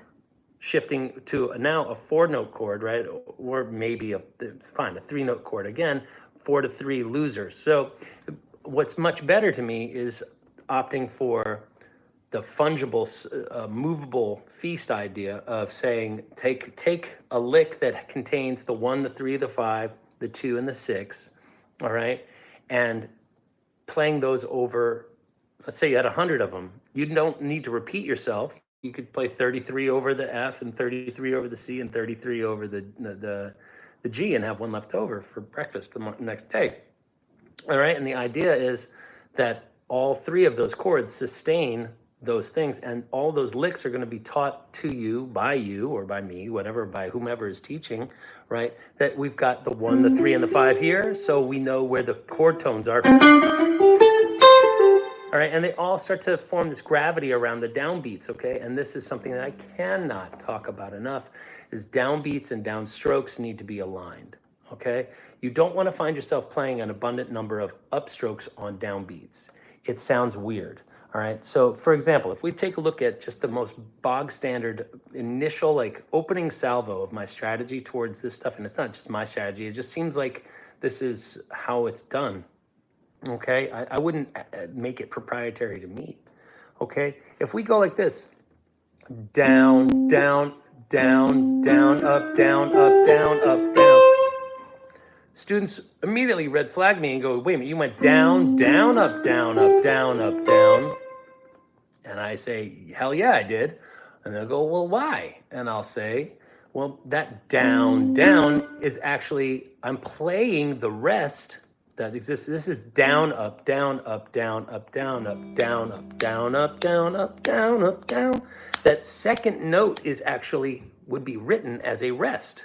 shifting to now a 4-note chord, right? Or maybe a 3-note chord again, 4 to 3 losers. So what's much better to me is opting for the fungible, movable feast idea of saying, take a lick that contains the 1, the 3, the 5, the 2, and the 6, all right? And playing those over, let's say you had 100 of them. You don't need to repeat yourself. You could play 33 over the F and 33 over the C and 33 over the G and have 1 left over for breakfast the next day. All right, and the idea is that all 3 of those chords sustain those things, and all those licks are going to be taught to you or by me, whatever, by whomever is teaching, right? That we've got the 1, the 3, and the 5 here, so we know where the chord tones are. All right, and they all start to form this gravity around the downbeats, okay? And this is something that I cannot talk about enough, is downbeats and downstrokes need to be aligned, okay? You don't want to find yourself playing an abundant number of upstrokes on downbeats. It sounds weird, all right? So for example, if we take a look at just the most bog standard initial, like opening salvo of my strategy towards this stuff, and it's not just my strategy, it just seems like this is how it's done. Okay, I wouldn't make it proprietary to me. Okay, if we go like this, down, down, down, down, up, down, up, down, up, down. Students immediately red flag me and go, wait a minute, you went down, down, up, down, up, down, up, down. And I say, hell yeah, I did. And they'll go, well, why? And I'll say, well, that down, down is actually, I'm playing the rest that exists. This is down, up, down, up, down, up, down, up, down, up, down, up, down, up, down, up, down. That second note is actually, would be written as a rest.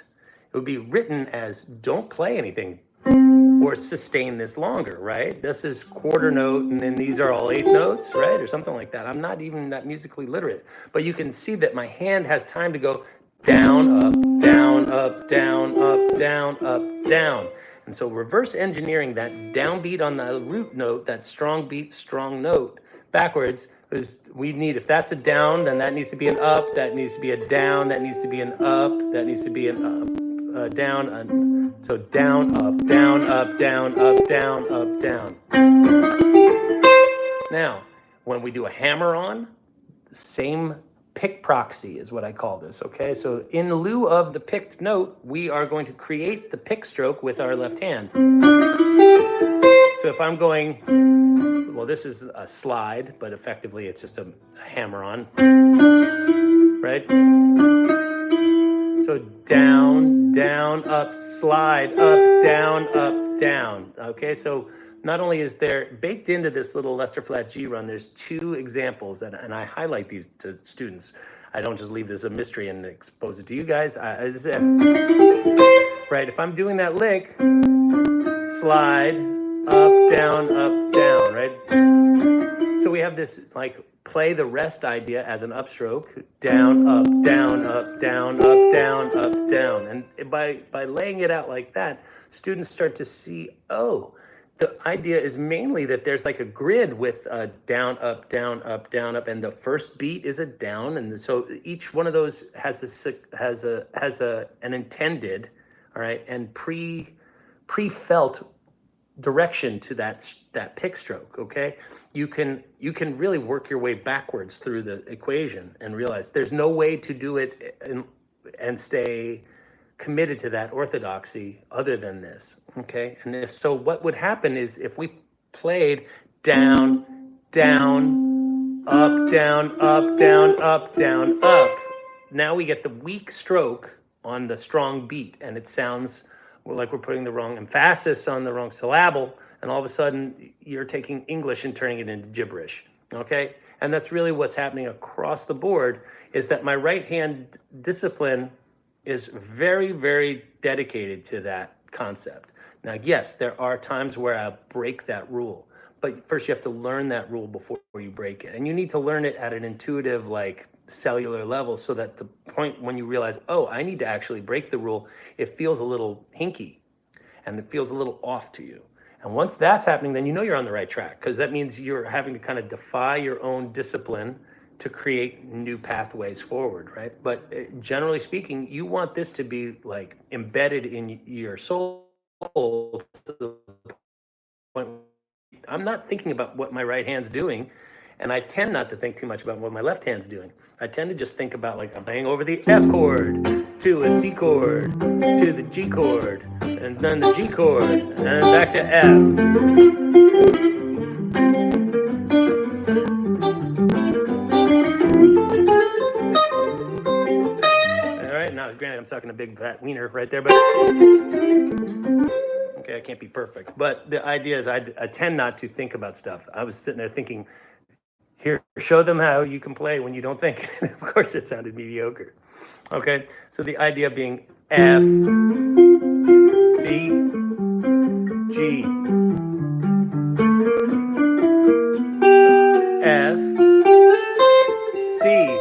It would be written as don't play anything or sustain this longer, right? This is quarter note and then these are all 8 notes, right? Or something like that. I'm not even that musically literate, but you can see that my hand has time to go down, up, down, up, down, up, down, up, down. And so reverse engineering that downbeat on the root note, that strong beat, strong note, backwards, is we need, if that's a down, then that needs to be an up, that needs to be a down, that needs to be an up, that needs to be an up, down, so down, up, down, up, down, up, down, up, down. Now, when we do a hammer on, the same pick proxy is what I call this, okay? So in lieu of the picked note, we are going to create the pick stroke with our left hand. So if I'm going, well, this is a slide, but effectively it's just a hammer on, right? So down, down, up, slide, up, down, okay? So not only is there, baked into this little Lester Flat G run, there's 2 examples, and I highlight these to students. I don't just leave this a mystery and expose it to you guys. Right, if I'm doing that lick, slide, up, down, right? So we have this, like, play the rest idea as an upstroke, down, up, down, up, down, up, down, up, down. And by laying it out like that, students start to see, oh, the idea is mainly that there's like a grid with a down, up, down, up, down, up, and the first beat is a down, and so each one of those has an intended, all right, and pre-felt direction to that pick stroke. Okay, you can really work your way backwards through the equation and realize there's no way to do it and stay committed to that orthodoxy other than this, okay? And if so, what would happen is if we played down, down, up, down, up, down, up, down, up, now we get the weak stroke on the strong beat, and it sounds like we're putting the wrong emphasis on the wrong syllable, and all of a sudden you're taking English and turning it into gibberish, okay? And that's really what's happening across the board, is that my right hand discipline is very, very dedicated to that concept. Now, yes, there are times where I break that rule, but first you have to learn that rule before you break it. And you need to learn it at an intuitive, like cellular level, so that the point when you realize, oh, I need to actually break the rule, it feels a little hinky and it feels a little off to you. And once that's happening, then you know you're on the right track, because that means you're having to kind of defy your own discipline to create new pathways forward, right? But generally speaking, you want this to be like embedded in your soul to the point I'm not thinking about what my right hand's doing, and I tend not to think too much about what my left hand's doing. I tend to just think about, like, I'm playing over the F chord to a C chord to the G chord and then the G chord and then back to F. Now, granted, I'm sucking a big fat wiener right there, but okay, I can't be perfect. But the idea is I tend not to think about stuff. I was sitting there thinking, here, show them how you can play when you don't think. Of course, it sounded mediocre. Okay, so the idea being F, C, G, F, C,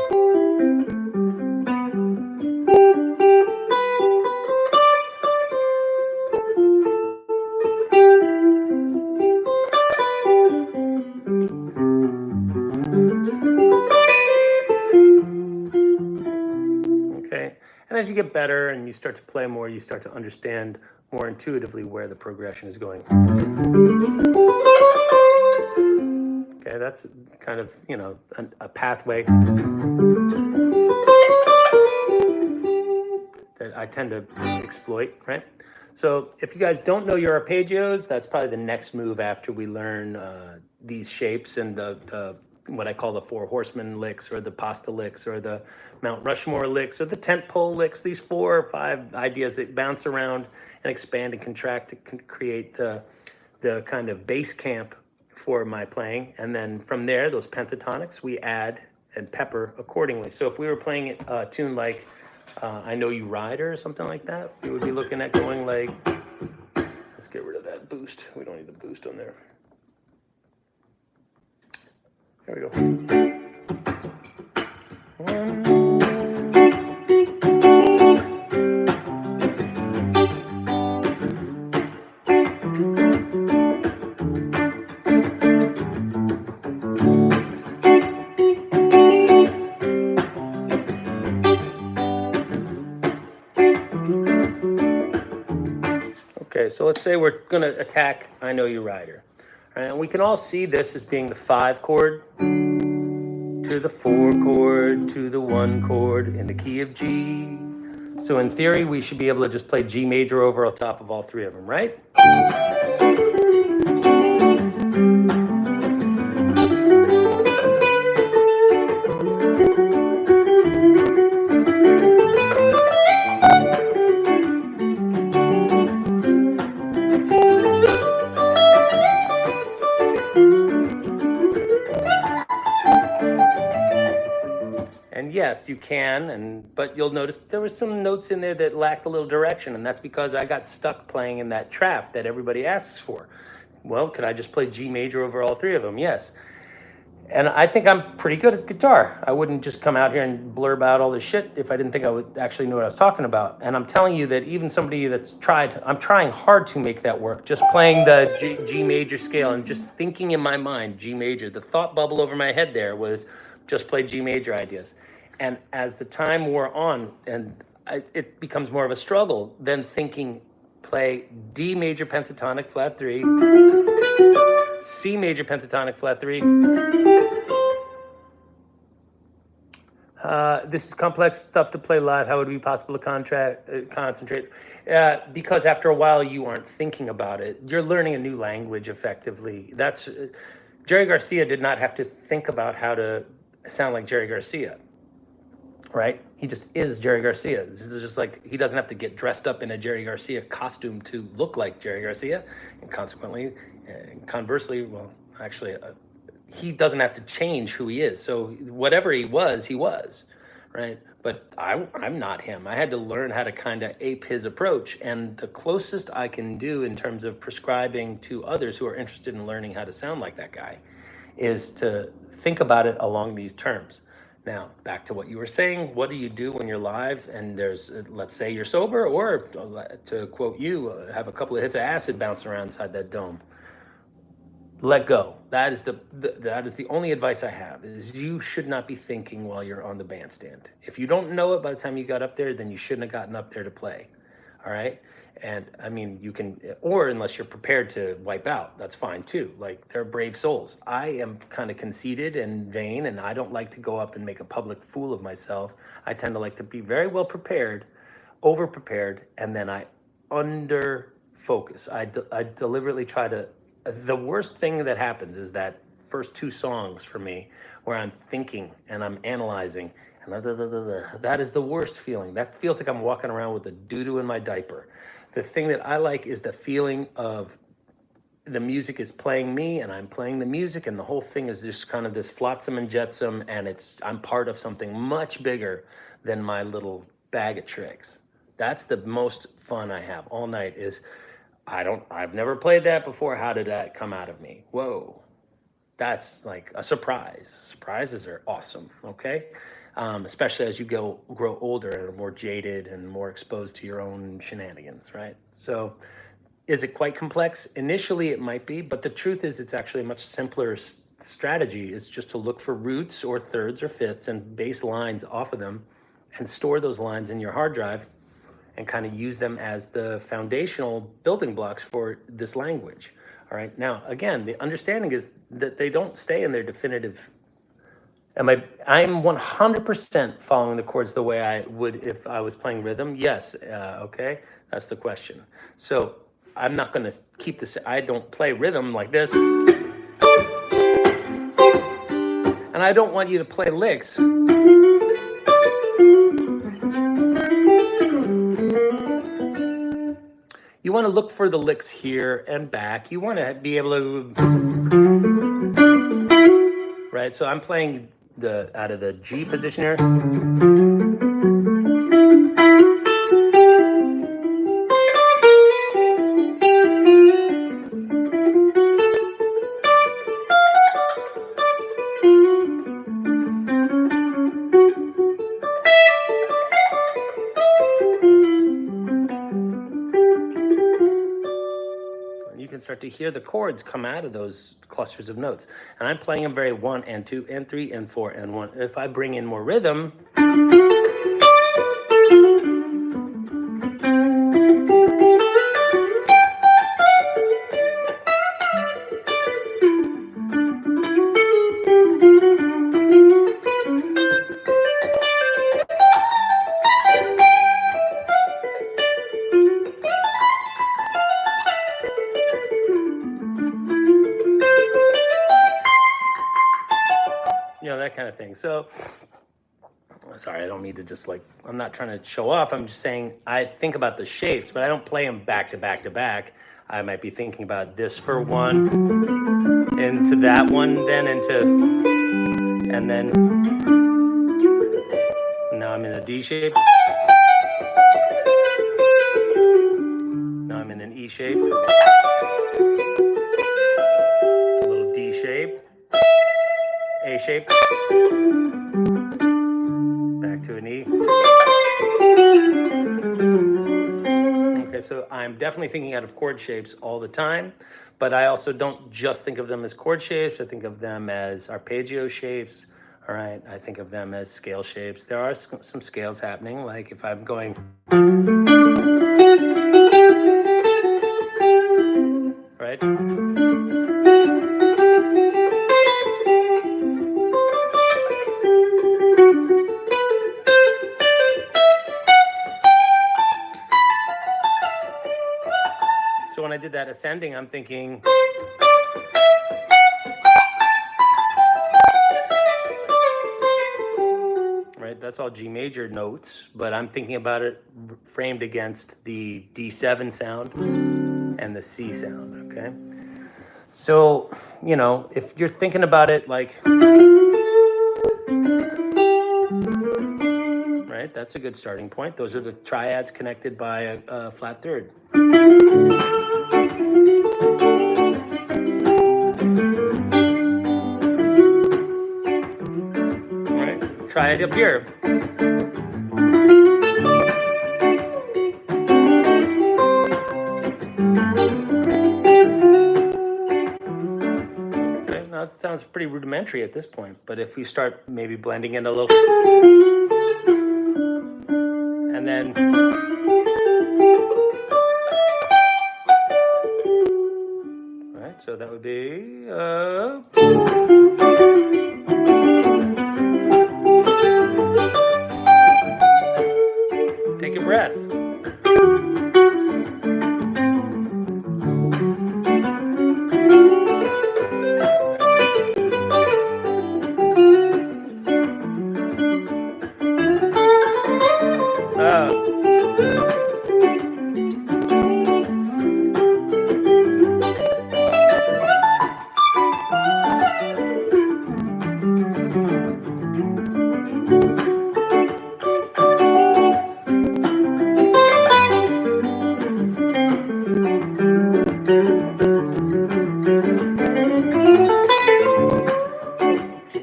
and as you get better and you start to play more, you start to understand more intuitively where the progression is going. Okay, that's kind of, you know, a pathway that I tend to exploit, right? So if you guys don't know your arpeggios, that's probably the next move after we learn these shapes and the what I call the four horsemen licks, or the pasta licks, or the Mount Rushmore licks, or the tent pole licks. These 4 or 5 ideas that bounce around and expand and contract to create the kind of base camp for my playing. And then from there, those pentatonics, we add and pepper accordingly. So if we were playing a tune like I Know You Rider or something like that, we would be looking at going like, let's get rid of that boost. We don't need the boost on there. There we go. 1. Okay, so let's say we're going to attack I Know You Rider. And we can all see this as being the 5 chord to the 4 chord to the 1 chord in the key of G. So in theory, we should be able to just play G major over on top of all 3 of them, right? And yes, you can, but you'll notice there were some notes in there that lacked a little direction, and that's because I got stuck playing in that trap that everybody asks for. Well, could I just play G major over all 3 of them? Yes. And I think I'm pretty good at guitar. I wouldn't just come out here and blurb out all this shit if I didn't think I would actually know what I was talking about. And I'm telling you that even somebody that's tried, I'm trying hard to make that work. Just playing the G major scale and just thinking in my mind, G major. The thought bubble over my head there was just play G major ideas. And as the time wore on, and it becomes more of a struggle than thinking, play D major pentatonic flat 3, C major pentatonic flat 3, This is complex stuff to play live. How would it be possible to concentrate? Because after a while, you aren't thinking about it. You're learning a new language effectively. That's Jerry Garcia did not have to think about how to sound like Jerry Garcia, right? He just is Jerry Garcia. This is just like he doesn't have to get dressed up in a Jerry Garcia costume to look like Jerry Garcia, and consequently, conversely, well, actually, he doesn't have to change who he is. So whatever he was, right? But I'm not him. I had to learn how to kind of ape his approach. And the closest I can do in terms of prescribing to others who are interested in learning how to sound like that guy is to think about it along these terms. Now, back to what you were saying, what do you do when you're live and there's, let's say you're sober, or to quote you, have a couple of hits of acid bouncing around inside that dome? Let go. That is the only advice I have, is you should not be thinking while you're on the bandstand. If you don't know it by the time you got up there, then you shouldn't have gotten up there to play. All right? And I mean, you can, or unless you're prepared to wipe out, that's fine too. Like, they're brave souls. I am kind of conceited and vain, and I don't like to go up and make a public fool of myself. I tend to like to be very well prepared, over prepared, and then I under focus. I deliberately try to. The worst thing that happens is that first two songs for me, where I'm thinking and I'm analyzing, and that is the worst feeling. That feels like I'm walking around with a doo-doo in my diaper. The thing that I like is the feeling of the music is playing me and I'm playing the music, and the whole thing is just kind of this flotsam and jetsam, and I'm part of something much bigger than my little bag of tricks. That's the most fun I have all night. Is I've never played that before. How did that come out of me? Whoa, that's like a surprise. Surprises are awesome, okay? Especially as you grow older and are more jaded and more exposed to your own shenanigans, right? So is it quite complex? Initially it might be, but the truth is it's actually a much simpler strategy. Is just to look for roots or thirds or fifths and base lines off of them, and store those lines in your hard drive, and kind of use them as the foundational building blocks for this language. All right. Now, again, the understanding is that they don't stay in their definitive. I'm 100% following the chords the way I would if I was playing rhythm. Yes. Okay. That's the question. So I'm not going to keep this. I don't play rhythm like this. And I don't want you to play licks. You want to look for the licks here and back. You want to be able to, right? So I'm playing out of the G position here. You can start to hear the chords come out of those clusters of notes. And I'm playing them very 1 and 2 and 3 and 4 and 1. If I bring in more rhythm, that kind of thing. So, sorry, I don't need to just I'm not trying to show off. I'm just saying I think about the shapes, but I don't play them back to back to back. I might be thinking about this for one, into that one, then into, and then now I'm in a D shape. Now I'm in an E shape. A little D shape. A shape, back to an E. Okay, so I'm definitely thinking out of chord shapes all the time, but I also don't just think of them as chord shapes. I think of them as arpeggio shapes. All right, I think of them as scale shapes. There are some scales happening, like if I'm going, right? I did that ascending, I'm thinking, right? That's all G major notes, but I'm thinking about it framed against the D7 sound and the C sound, okay? So, you know, if you're thinking about it like, right, that's a good starting point. Those are the triads connected by a flat third. Right, try it up here. Okay, now it sounds pretty rudimentary at this point, but if we start maybe blending in a little, and then, right, so that would be, take a breath.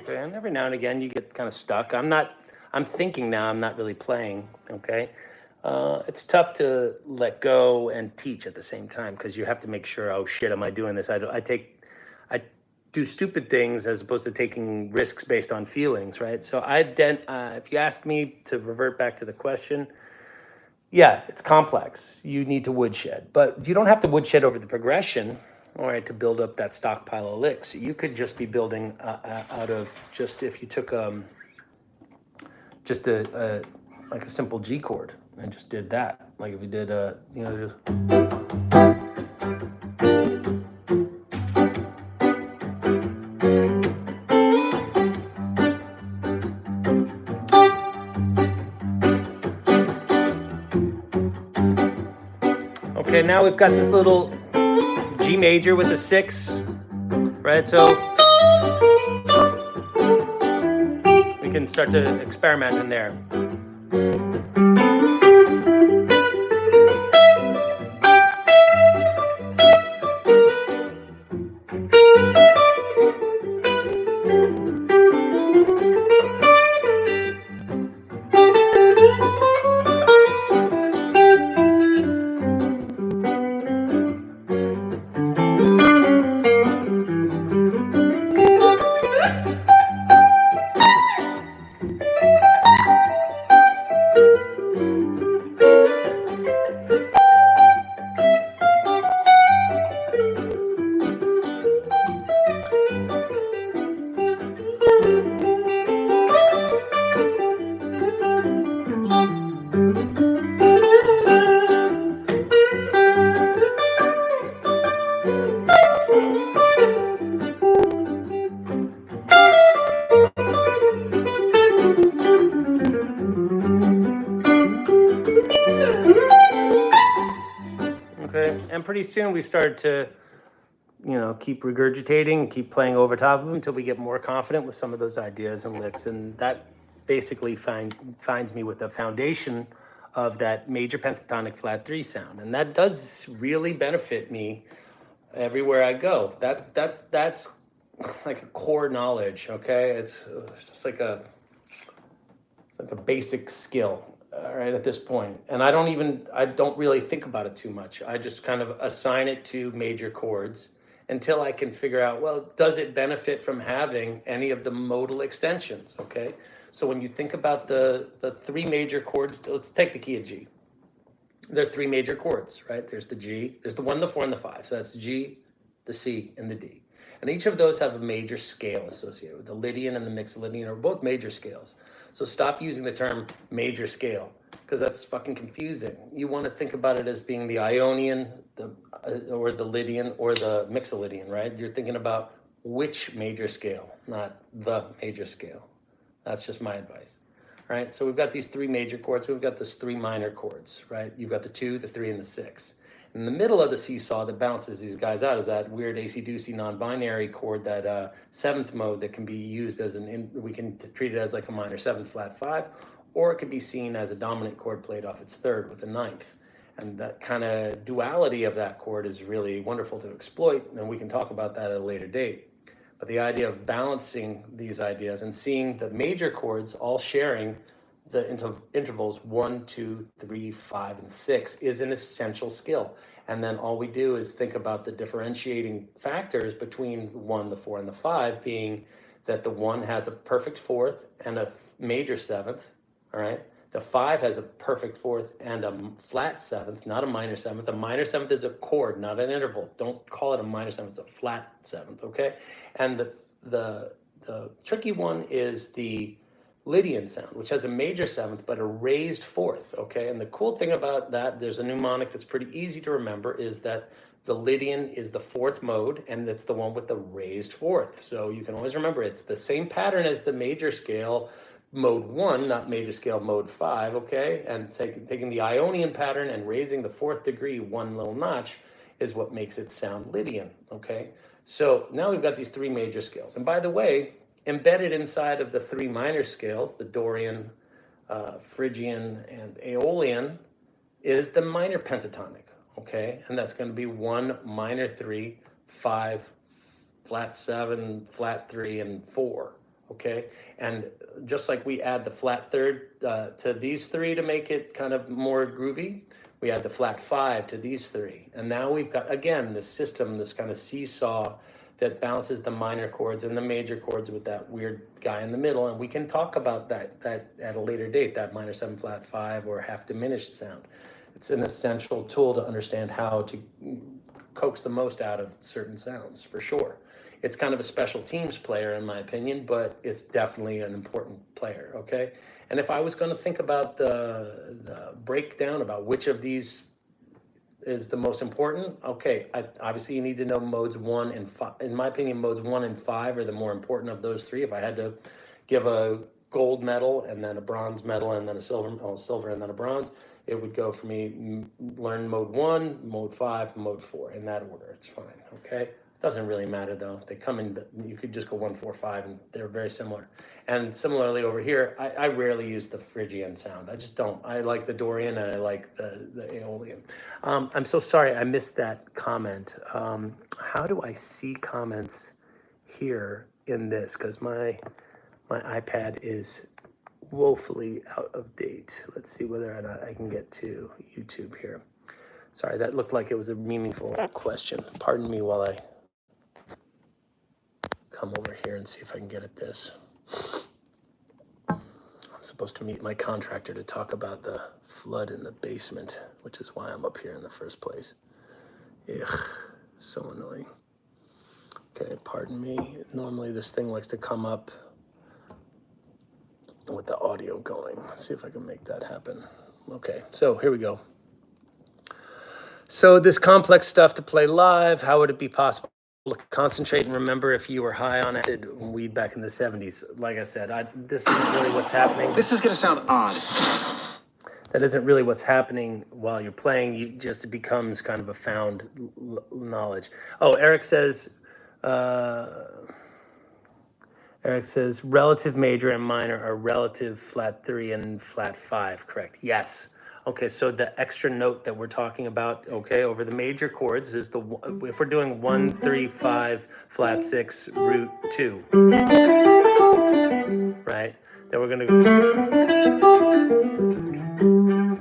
And every now and again you get kind of stuck. I'm thinking now, I'm not really playing, okay? It's tough to let go and teach at the same time because you have to make sure, oh shit, am I doing this? I do stupid things as opposed to taking risks based on feelings, right? So if you ask me to revert back to the question, yeah, it's complex. You need to woodshed, but you don't have to woodshed over the progression, all right, to build up that stockpile of licks. You could just be building out of just if you took just like a simple G chord and just did that. Like if you did just. Okay, now we've got this little G major with a 6, right? So we can start to experiment in there. Okay, and pretty soon we started to, keep regurgitating, keep playing over top of them until we get more confident with some of those ideas and licks, and that basically finds me with the foundation of that major pentatonic flat 3 sound, and that does really benefit me everywhere I go. That's like a core knowledge. Okay, it's just like a basic skill. All right, at this point, and I don't really think about it too much. I just kind of assign it to major chords until I can figure out, well, does it benefit from having any of the modal extensions? Okay, so when you think about the 3 major chords, let's take the key of G. There are 3 major chords, right? There's the G, there's the 1, the 4, and the 5. So that's the G, the C, and the D. And each of those have a major scale associated with. The Lydian and the Mixolydian are both major scales. So stop using the term major scale, because that's fucking confusing. You want to think about it as being the Ionian, or the Lydian, or the Mixolydian, right? You're thinking about which major scale, not the major scale. That's just my advice, right? So we've got these three major chords. We've got these three minor chords, right? You've got the 2, the 3, and the 6. In the middle of the seesaw that balances these guys out is that weird AC-doocy non-binary chord, that seventh mode that can be used as we can treat it as like a minor 7 flat 5, or it could be seen as a dominant chord played off its third with a ninth. And that kind of duality of that chord is really wonderful to exploit, and we can talk about that at a later date. But the idea of balancing these ideas and seeing the major chords all sharing the intervals 1, 2, 3, 5, and 6 is an essential skill. And then all we do is think about the differentiating factors between the 1, the 4, and the 5, being that the 1 has a perfect fourth and a major seventh, all right? The 5 has a perfect fourth and a flat seventh, not a minor seventh. A minor seventh is a chord, not an interval. Don't call it a minor seventh, it's a flat seventh, okay? And the tricky one is the Lydian sound, which has a major seventh but a raised fourth, okay? And the cool thing about that, there's a mnemonic that's pretty easy to remember, is that the Lydian is the fourth mode, and it's the one with the raised fourth. So you can always remember it's the same pattern as the major scale mode 1, not major scale mode 5, okay? And taking the Ionian pattern and raising the fourth degree one little notch is what makes it sound Lydian, okay? So now we've got these three major scales. And by the way, embedded inside of the three minor scales, the Dorian, Phrygian, and Aeolian, is the minor pentatonic, okay? And that's going to be 1, minor 3, 5, flat 7, flat 3, and 4, okay? And just like we add the flat third to these three to make it kind of more groovy, we add the flat 5 to these three. And now we've got, again, this system, this kind of seesaw that balances the minor chords and the major chords with that weird guy in the middle. And we can talk about that at a later date, that minor 7 flat 5 or half diminished sound. It's an essential tool to understand how to coax the most out of certain sounds, for sure. It's kind of a special teams player, in my opinion, but it's definitely an important player, okay? And if I was going to think about the breakdown about which of these is the most important, okay, obviously you need to know modes 1 and 5. In my opinion, modes 1 and 5 are the more important of those three. If I had to give a gold medal and then a bronze medal and then a silver and then a bronze, it would go for me, learn mode 1, mode 5, mode 4, in that order. It's fine, okay? Doesn't really matter though. They come in, you could just go 1, 4, 5, and they're very similar. And similarly over here, I rarely use the Phrygian sound. I just don't. I like the Dorian and I like the Aeolian. I'm so sorry I missed that comment. How do I see comments here in this? Because my iPad is woefully out of date. Let's see whether or not I can get to YouTube here. Sorry, that looked like it was a meaningful question. Pardon me while I come over here and see if I can get at this. I'm supposed to meet my contractor to talk about the flood in the basement, which is why I'm up here in the first place. Ugh, so annoying. Okay, pardon me. Normally this thing likes to come up with the audio going. Let's see if I can make that happen. Okay, so here we go. So this complex stuff to play live, how would it be possible to concentrate and remember if you were high on acid weed back in the 70s? Like I said, this isn't really what's happening. This is going to sound odd. That isn't really what's happening while you're playing. It becomes kind of a found knowledge. Oh, Eric says relative major and minor are relative flat 3 and flat 5, correct? Yes. Okay, so the extra note that we're talking about, okay, over the major chords is if we're doing 1, 3, 5, flat 6, root 2, right? Then we're gonna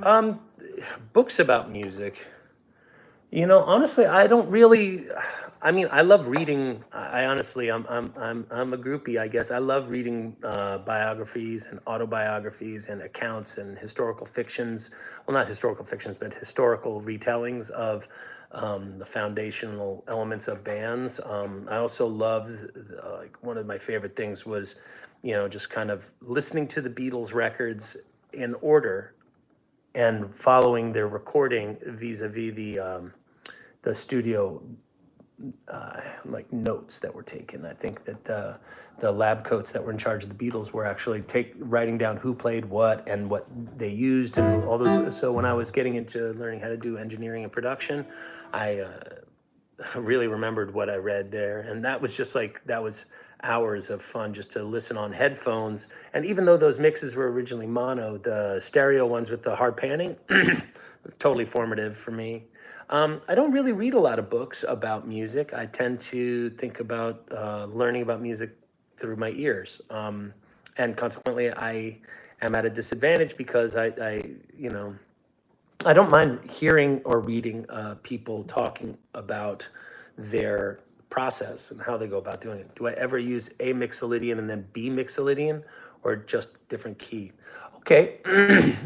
go. Books about music. You know, honestly, I don't really. I mean, I love reading. I honestly, I'm a groupie, I guess. I love reading biographies and autobiographies and accounts and historical fictions. Well, not historical fictions, but historical retellings of the foundational elements of bands. I also loved, like, one of my favorite things was, just kind of listening to the Beatles records in order and following their recording vis-a-vis the studio like notes that were taken. I think that the lab coats that were in charge of the Beatles were actually writing down who played what and what they used and all those. So when I was getting into learning how to do engineering and production, I really remembered what I read there, and that was just like that was hours of fun just to listen on headphones. And even though those mixes were originally mono, the stereo ones with the hard panning, totally formative for me. I don't really read a lot of books about music. I tend to think about learning about music through my ears. And consequently, I am at a disadvantage because you know, I don't mind hearing or reading people talking about their process and how they go about doing it. Do I ever use A mixolydian and then B mixolydian, or just different key? Okay,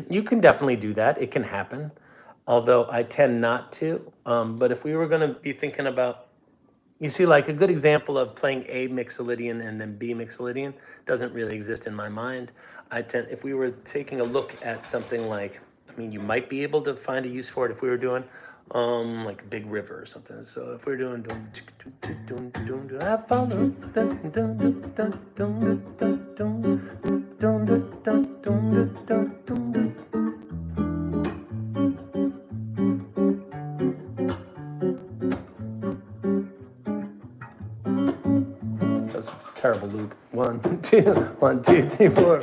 you can definitely do that. It can happen, although I tend not to. But if we were going to be thinking about, you see, like a good example of playing A mixolydian and then B mixolydian doesn't really exist in my mind. If we were taking a look at something like, I mean, you might be able to find a use for it if we were doing like a big river or something. So if we're doing I follow that was a terrible loop. 1, 2, 1, 2, 3, 4.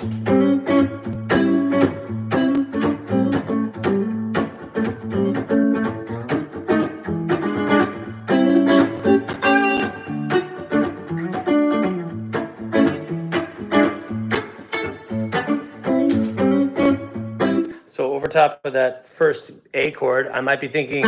So over top of that first A chord, I might be thinking,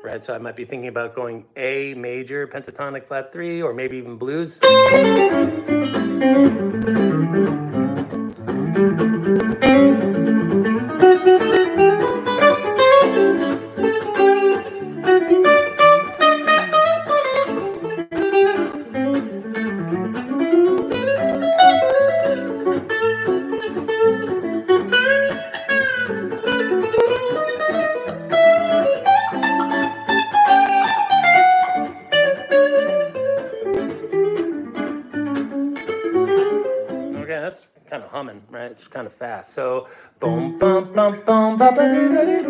right, so I might be thinking about going A major, pentatonic flat 3, or maybe even blues. Okay, that's kind of humming, right? It's kind of fast. So, boom, bum, bum, bum, ba, ba, dee, da, dee,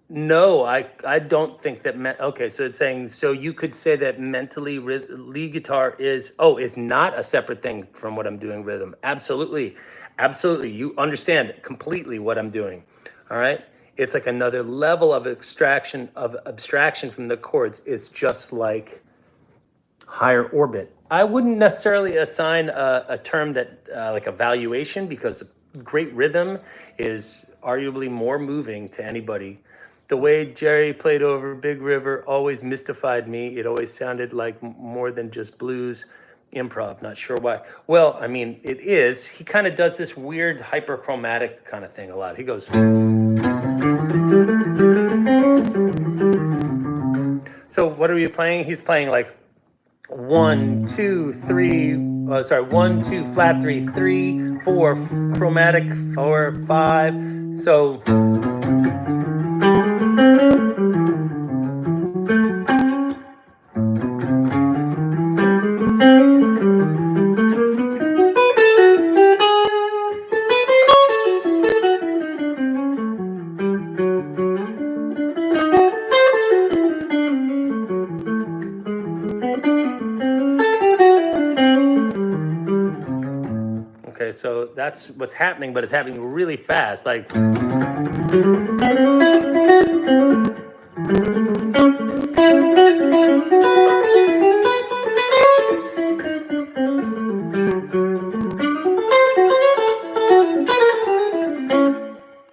no, I don't think that. Okay, so it's saying, so you could say that mentally lead guitar is not a separate thing from what I'm doing rhythm. Absolutely, absolutely. You understand completely what I'm doing. All right. It's like another level of abstraction from the chords. It's just like higher orbit. I wouldn't necessarily assign a term that like evaluation, because great rhythm is arguably more moving to anybody. The way Jerry played over Big River always mystified me. It always sounded like more than just blues improv. Not sure why. Well, I mean, it is. He kind of does this weird hyperchromatic kind of thing a lot. He goes. So what are you playing? He's playing like 1, 2, 3. 1, 2, flat 3, 3, 4, chromatic 4, 5. So. Okay, so that's what's happening, but it's happening really fast. Like.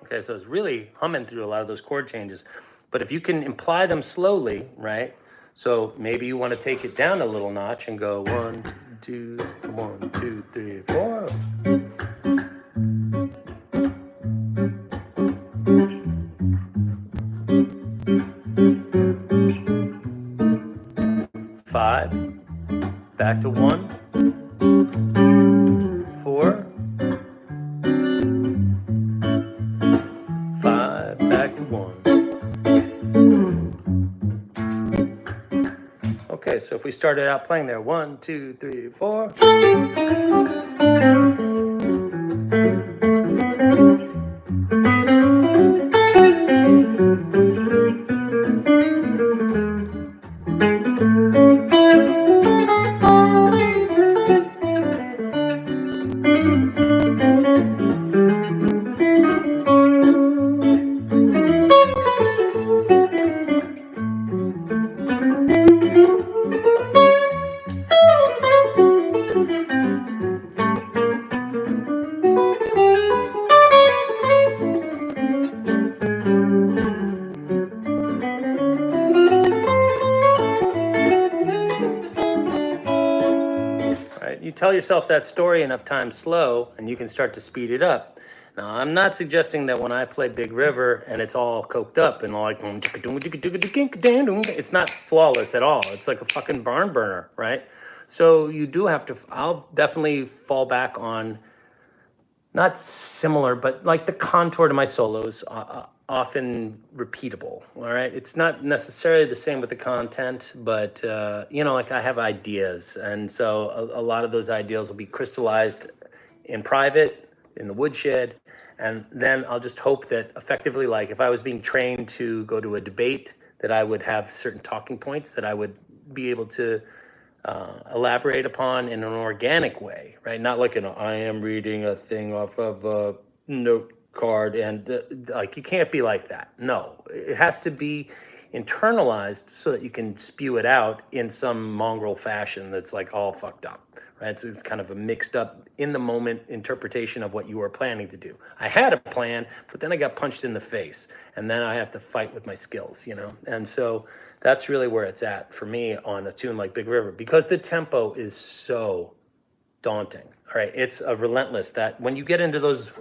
Okay, so it's really humming through a lot of those chord changes. But if you can imply them slowly, right? So maybe you want to take it down a little notch and go 1, 2, 1, 2, 3, 4. back to 1, 4, 5, back to 1. Okay, so if we started out playing there, 1, 2, 3, 4. You tell yourself that story enough times slow, and you can start to speed it up. Now, I'm not suggesting that when I play Big River and it's all coked up and like, it's not flawless at all. It's like a fucking barn burner, right? So you do have to, I'll definitely fall back on not similar, but like the contour to my solos, often repeatable. All right, it's not necessarily the same with the content, but like I have ideas, and so a lot of those ideas will be crystallized in private, in the woodshed, and then I'll just hope that effectively, like if I was being trained to go to a debate, that I would have certain talking points that I would be able to elaborate upon in an organic way, right? Not like I am reading a thing off of a note card and like you can't be like that. No, it has to be internalized so that you can spew it out in some mongrel fashion that's like all fucked up, right? So it's kind of a mixed up in the moment interpretation of what you were planning to do. I had a plan, but then I got punched in the face, and then I have to fight with my skills, and so that's really where it's at for me on a tune like Big River, because the tempo is so daunting. All right, it's a relentless, that when you get into those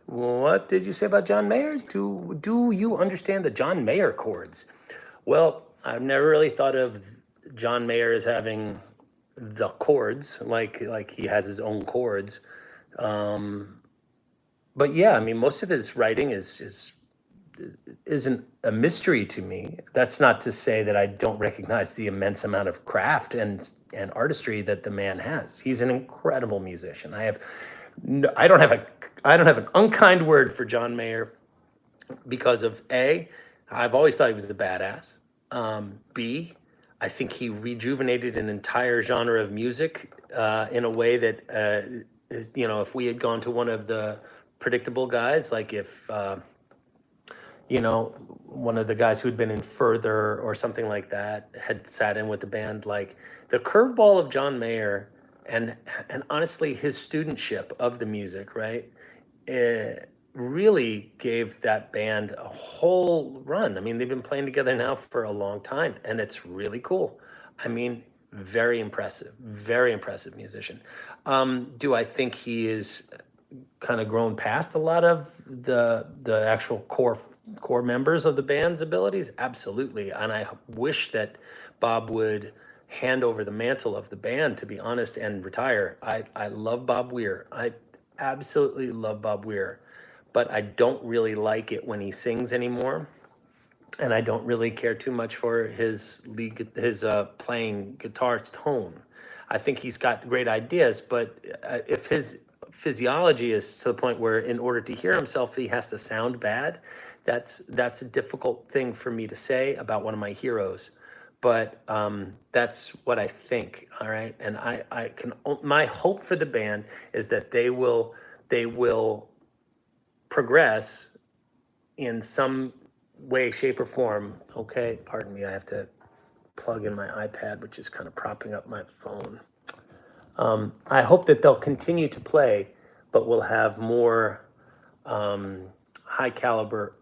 What did you say about John Mayer? Do you understand the John Mayer chords? Well, I've never really thought of John Mayer as having the chords, like he has his own chords. But yeah, I mean, most of his writing isn't a mystery to me. That's not to say that I don't recognize the immense amount of craft and artistry that the man has. He's an incredible musician. I don't have an unkind word for John Mayer because of I've always thought he was a badass. B, I think he rejuvenated an entire genre of music in a way that if we had gone to one of the predictable guys, like if one of the guys who'd been in Further or something like that had sat in with the band, like the curveball of John Mayer and honestly his studentship of the music, right? It really gave that band a whole run. I mean, they've been playing together now for a long time, and it's really cool. I mean, very impressive musician. Do I think he is kind of grown past a lot of the actual core members of the band's abilities? Absolutely. And I wish that Bob would hand over the mantle of the band, to be honest, and retire. I love Bob Weir. I absolutely love Bob Weir, but I don't really like it when he sings anymore. And I don't really care too much for his playing guitar tone. I think he's got great ideas, but if his physiology is to the point where in order to hear himself, he has to sound bad, that's a difficult thing for me to say about one of my heroes. But that's what I think, all right? And my hope for the band is that they will progress in some way, shape, or form. Okay, pardon me, I have to plug in my iPad, which is kind of propping up my phone. I hope that they'll continue to play, but we'll have more high caliber,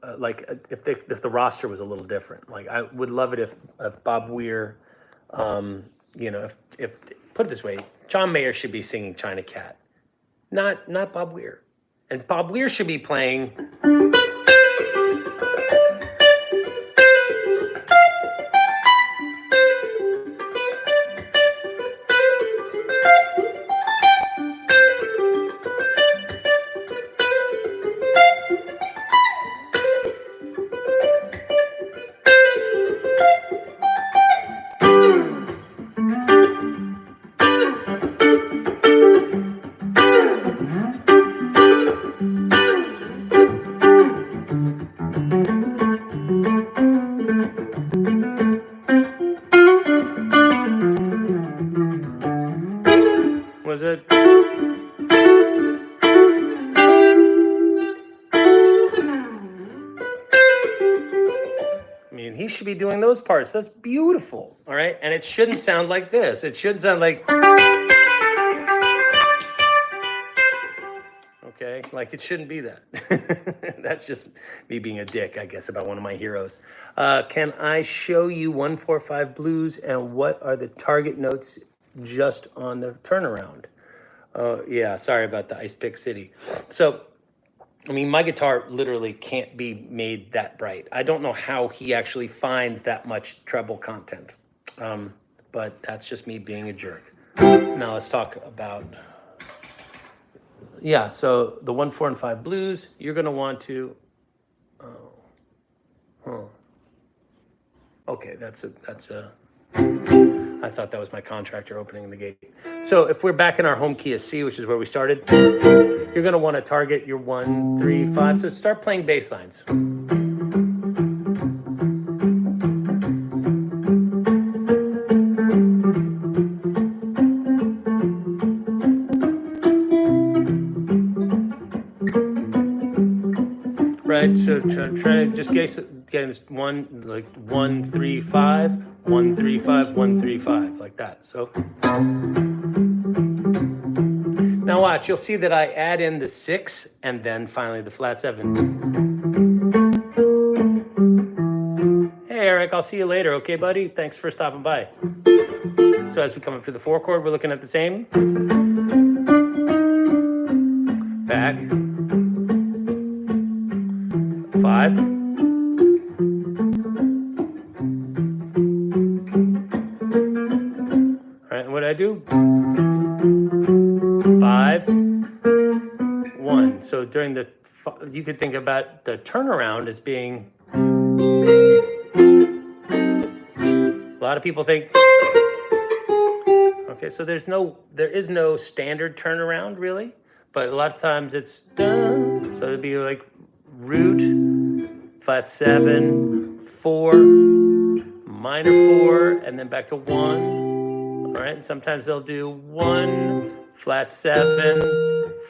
if the roster was a little different. Like I would love it if Bob Weir, if put it this way, John Mayer should be singing China Cat not Bob Weir. And Bob Weir should be playing. Was it? I mean, he should be doing those parts. That's beautiful, all right? And it shouldn't sound like this. It should sound like, okay? Like it shouldn't be that. That's just me being a dick, I guess, about one of my heroes. Can I show you 1-4-5 blues and what are the target notes just on the turnaround? Yeah, sorry about the Ice Pick City. So, I mean, my guitar literally can't be made that bright. I don't know how he actually finds that much treble content. But that's just me being a jerk. Now let's talk about, yeah, so the 1, 4, and 5 blues, you're gonna want to, okay, that's a, I thought that was my contractor opening the gate. So if we're back in our home key of C, which is where we started, you're gonna wanna target your 1, 3, 5. So start playing bass lines. Right, so try just getting this 1, like 1, 3, 5, 1, 3, 5, 1, 3, 5, like that. So now watch, you'll see that I add in the 6 and then finally the flat 7. Hey Eric, I'll see you later, okay buddy? Thanks for stopping by. So as we come up to the 4 chord, we're looking at the same. Back. 5. All right, and what did I do? 5, 1. So during the, you could think about the turnaround as being, a lot of people think, okay, so there is no standard turnaround really, but a lot of times it's dun, so it'd be like root, flat 7, 4, minor 4, and then back to 1. All right, and sometimes they'll do 1, flat 7,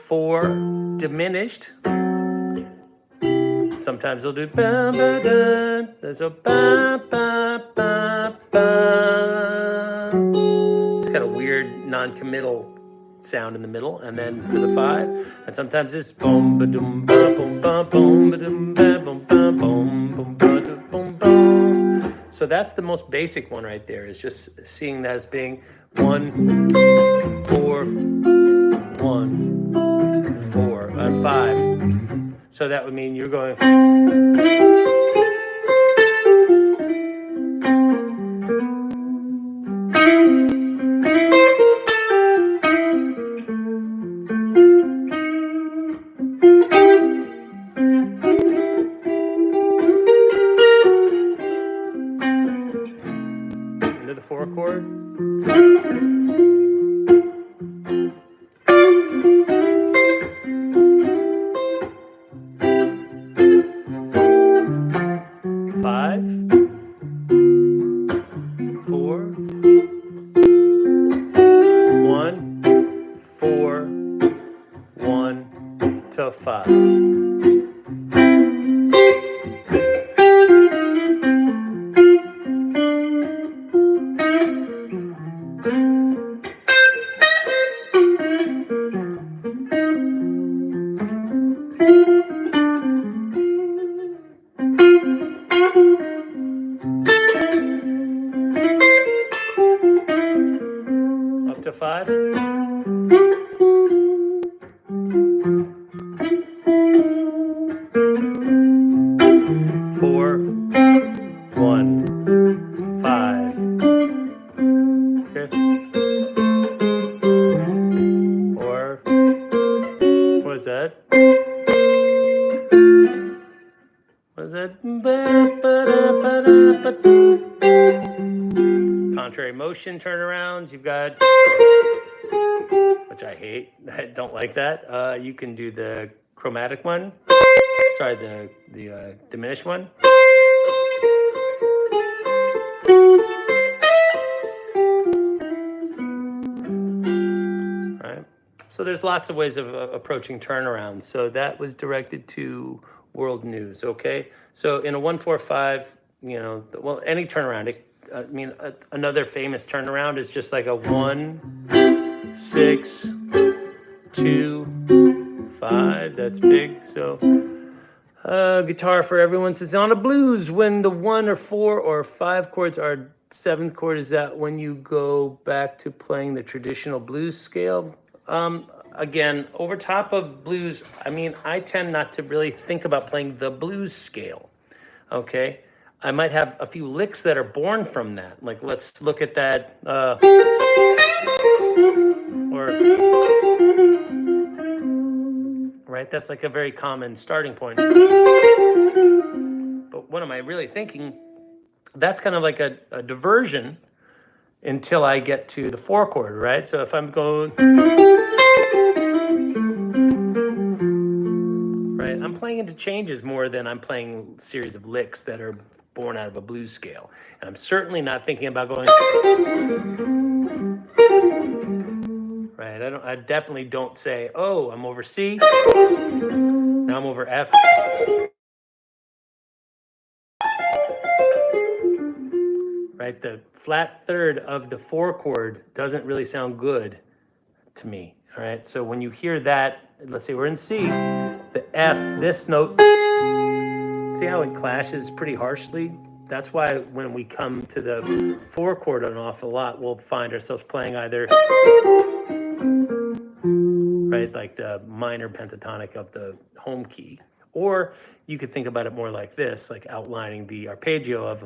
4, diminished. Sometimes they'll do ba ba da. There's a ba ba ba ba. It's got a weird non-committal sound in the middle, and then to the 5, and sometimes it's boom ba dum ba boom ba boom ba dum ba boom ba boom boom ba boom boom. So that's the most basic one right there, is just seeing that as being 1, 4, 1, 4, and 5. So that would mean you're going. Into the 4 chord. To 5. Up to 5. 4, 1, 5. Okay. Or what is that? What is that? Contrary motion turnarounds. You've got, which I hate. I don't like that. You can do the chromatic one. Sorry, the diminished one. Right. So there's lots of ways of approaching turnarounds. So that was directed to world news. Okay. So in a 1-4-5, you know, well, any turnaround. I mean, another famous turnaround is just like a 1, 6, 2, 5. That's big. So guitar for everyone says on a blues, when the 1 or 4 or 5 chords are 7th chord, is that when you go back to playing the traditional blues scale? Again, over top of blues, I mean, I tend not to really think about playing the blues scale. Okay. I might have a few licks that are born from that. Like, let's look at that. Right? That's like a very common starting point. But what am I really thinking? That's kind of like a diversion until I get to the 4 chord, right? So if I'm going, right, I'm playing into changes more than I'm playing a series of licks that are born out of a blues scale. And I'm certainly not thinking about going, right? I definitely don't say, oh, I'm over C. Now I'm over F. Right? The flat third of the 4 chord doesn't really sound good to me. All right. So when you hear that, let's say we're in C, the F, this note, see how it clashes pretty harshly? That's why when we come to the 4 chord an awful lot, we'll find ourselves playing either, right, like the minor pentatonic of the home key. Or you could think about it more like this, like outlining the arpeggio of.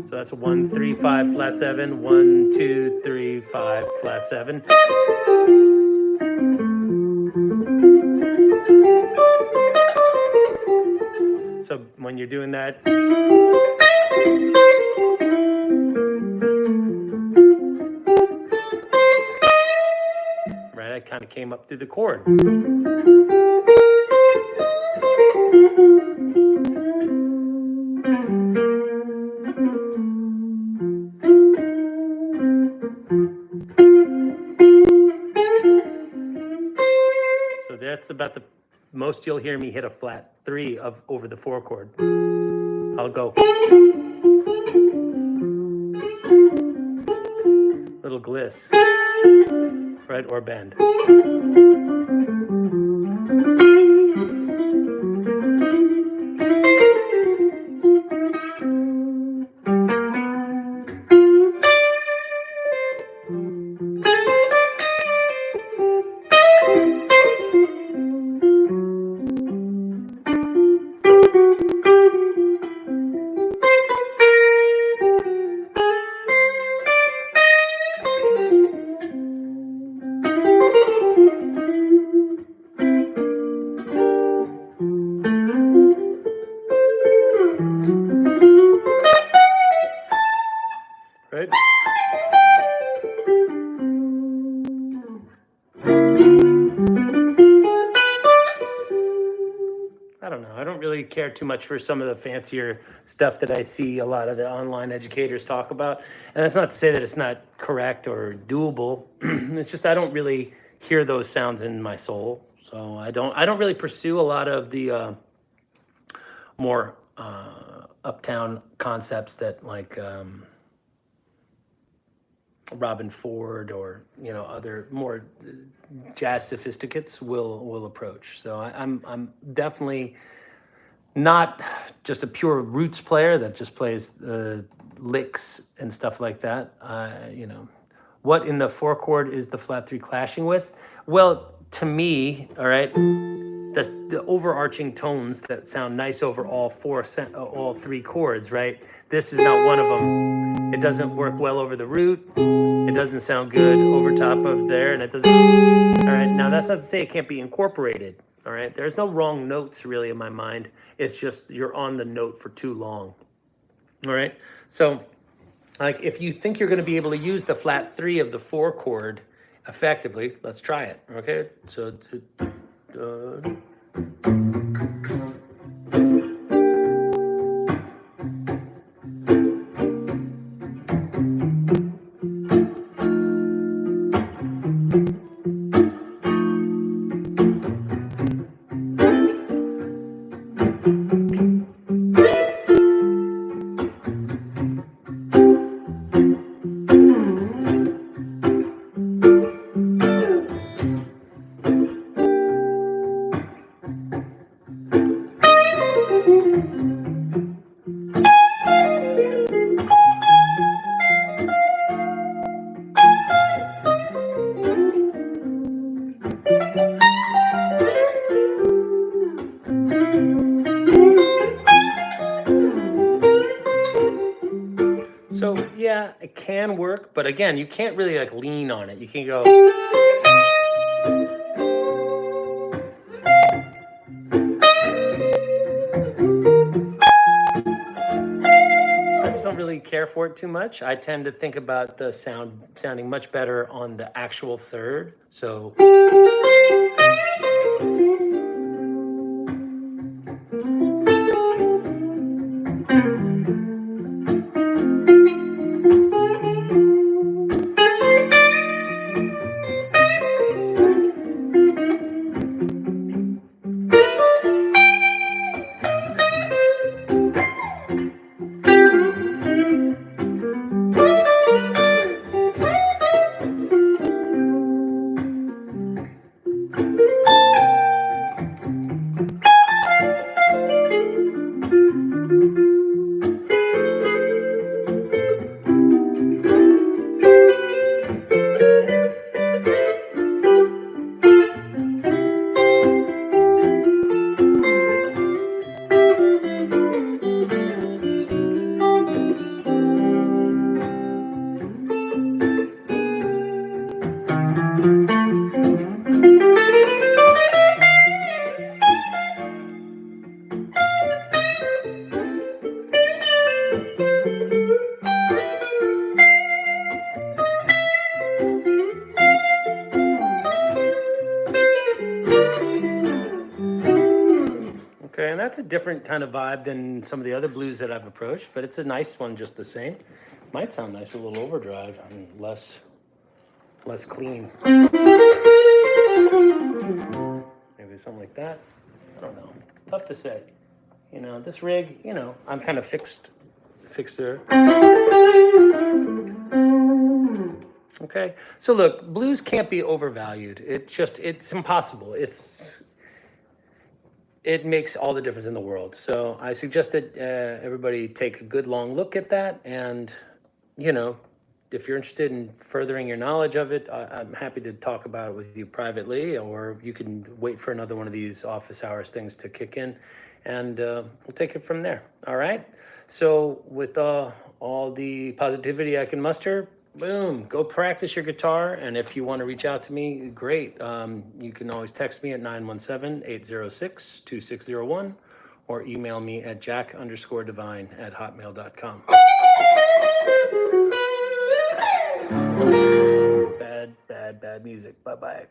So that's a 1, 3, 5, flat 7, 1, 2, 3, 5, flat 7. So when you're doing that, right, I kind of came up through the chord. So that's about the most you'll hear me hit a flat 3 of over the 4 chord. I'll go. Little gliss, right, or bend. Right? I don't know. I don't really care too much for some of the fancier stuff that I see a lot of the online educators talk about. And that's not to say that it's not correct or doable. It's just I don't really hear those sounds in my soul. So I don't really pursue a lot of the more uptown concepts that like Robin Ford or other more jazz sophisticates will approach. So I'm definitely not just a pure roots player that just plays licks and stuff like that. What in the 4 chord is the flat 3 clashing with? Well, to me, all right, the overarching tones that sound nice over all three chords, right? This is not one of them. It doesn't work well over the root. It doesn't sound good over top of there, and it doesn't. All right, now that's not to say it can't be incorporated. All right, there's no wrong notes really in my mind. It's just you're on the note for too long. All right, so like if you think you're going to be able to use the flat 3 of the 4 chord effectively, let's try it. Okay, so yeah, it can work, but again, you can't really like lean on it. You can go. I just don't really care for it too much. I tend to think about the sounding much better on the actual third. So. Okay, and that's a different kind of vibe than some of the other blues that I've approached, but it's a nice one just the same. Might sound nice with a little overdrive and less clean. Maybe something like that. I don't know. Tough to say. You know, this rig, you know, I'm kind of fixed there. Okay, so look, blues can't be overvalued. It's impossible. It makes all the difference in the world. So I suggest that everybody take a good long look at that. And, you know, if you're interested in furthering your knowledge of it, I'm happy to talk about it with you privately, or you can wait for another one of these office hours things to kick in, and we'll take it from there. All right. So with all the positivity I can muster, boom, go practice your guitar. And if you want to reach out to me, great. You can always text me at 917-806-2601 or email me at jack_divine@hotmail.com. Bad music. Bye-bye.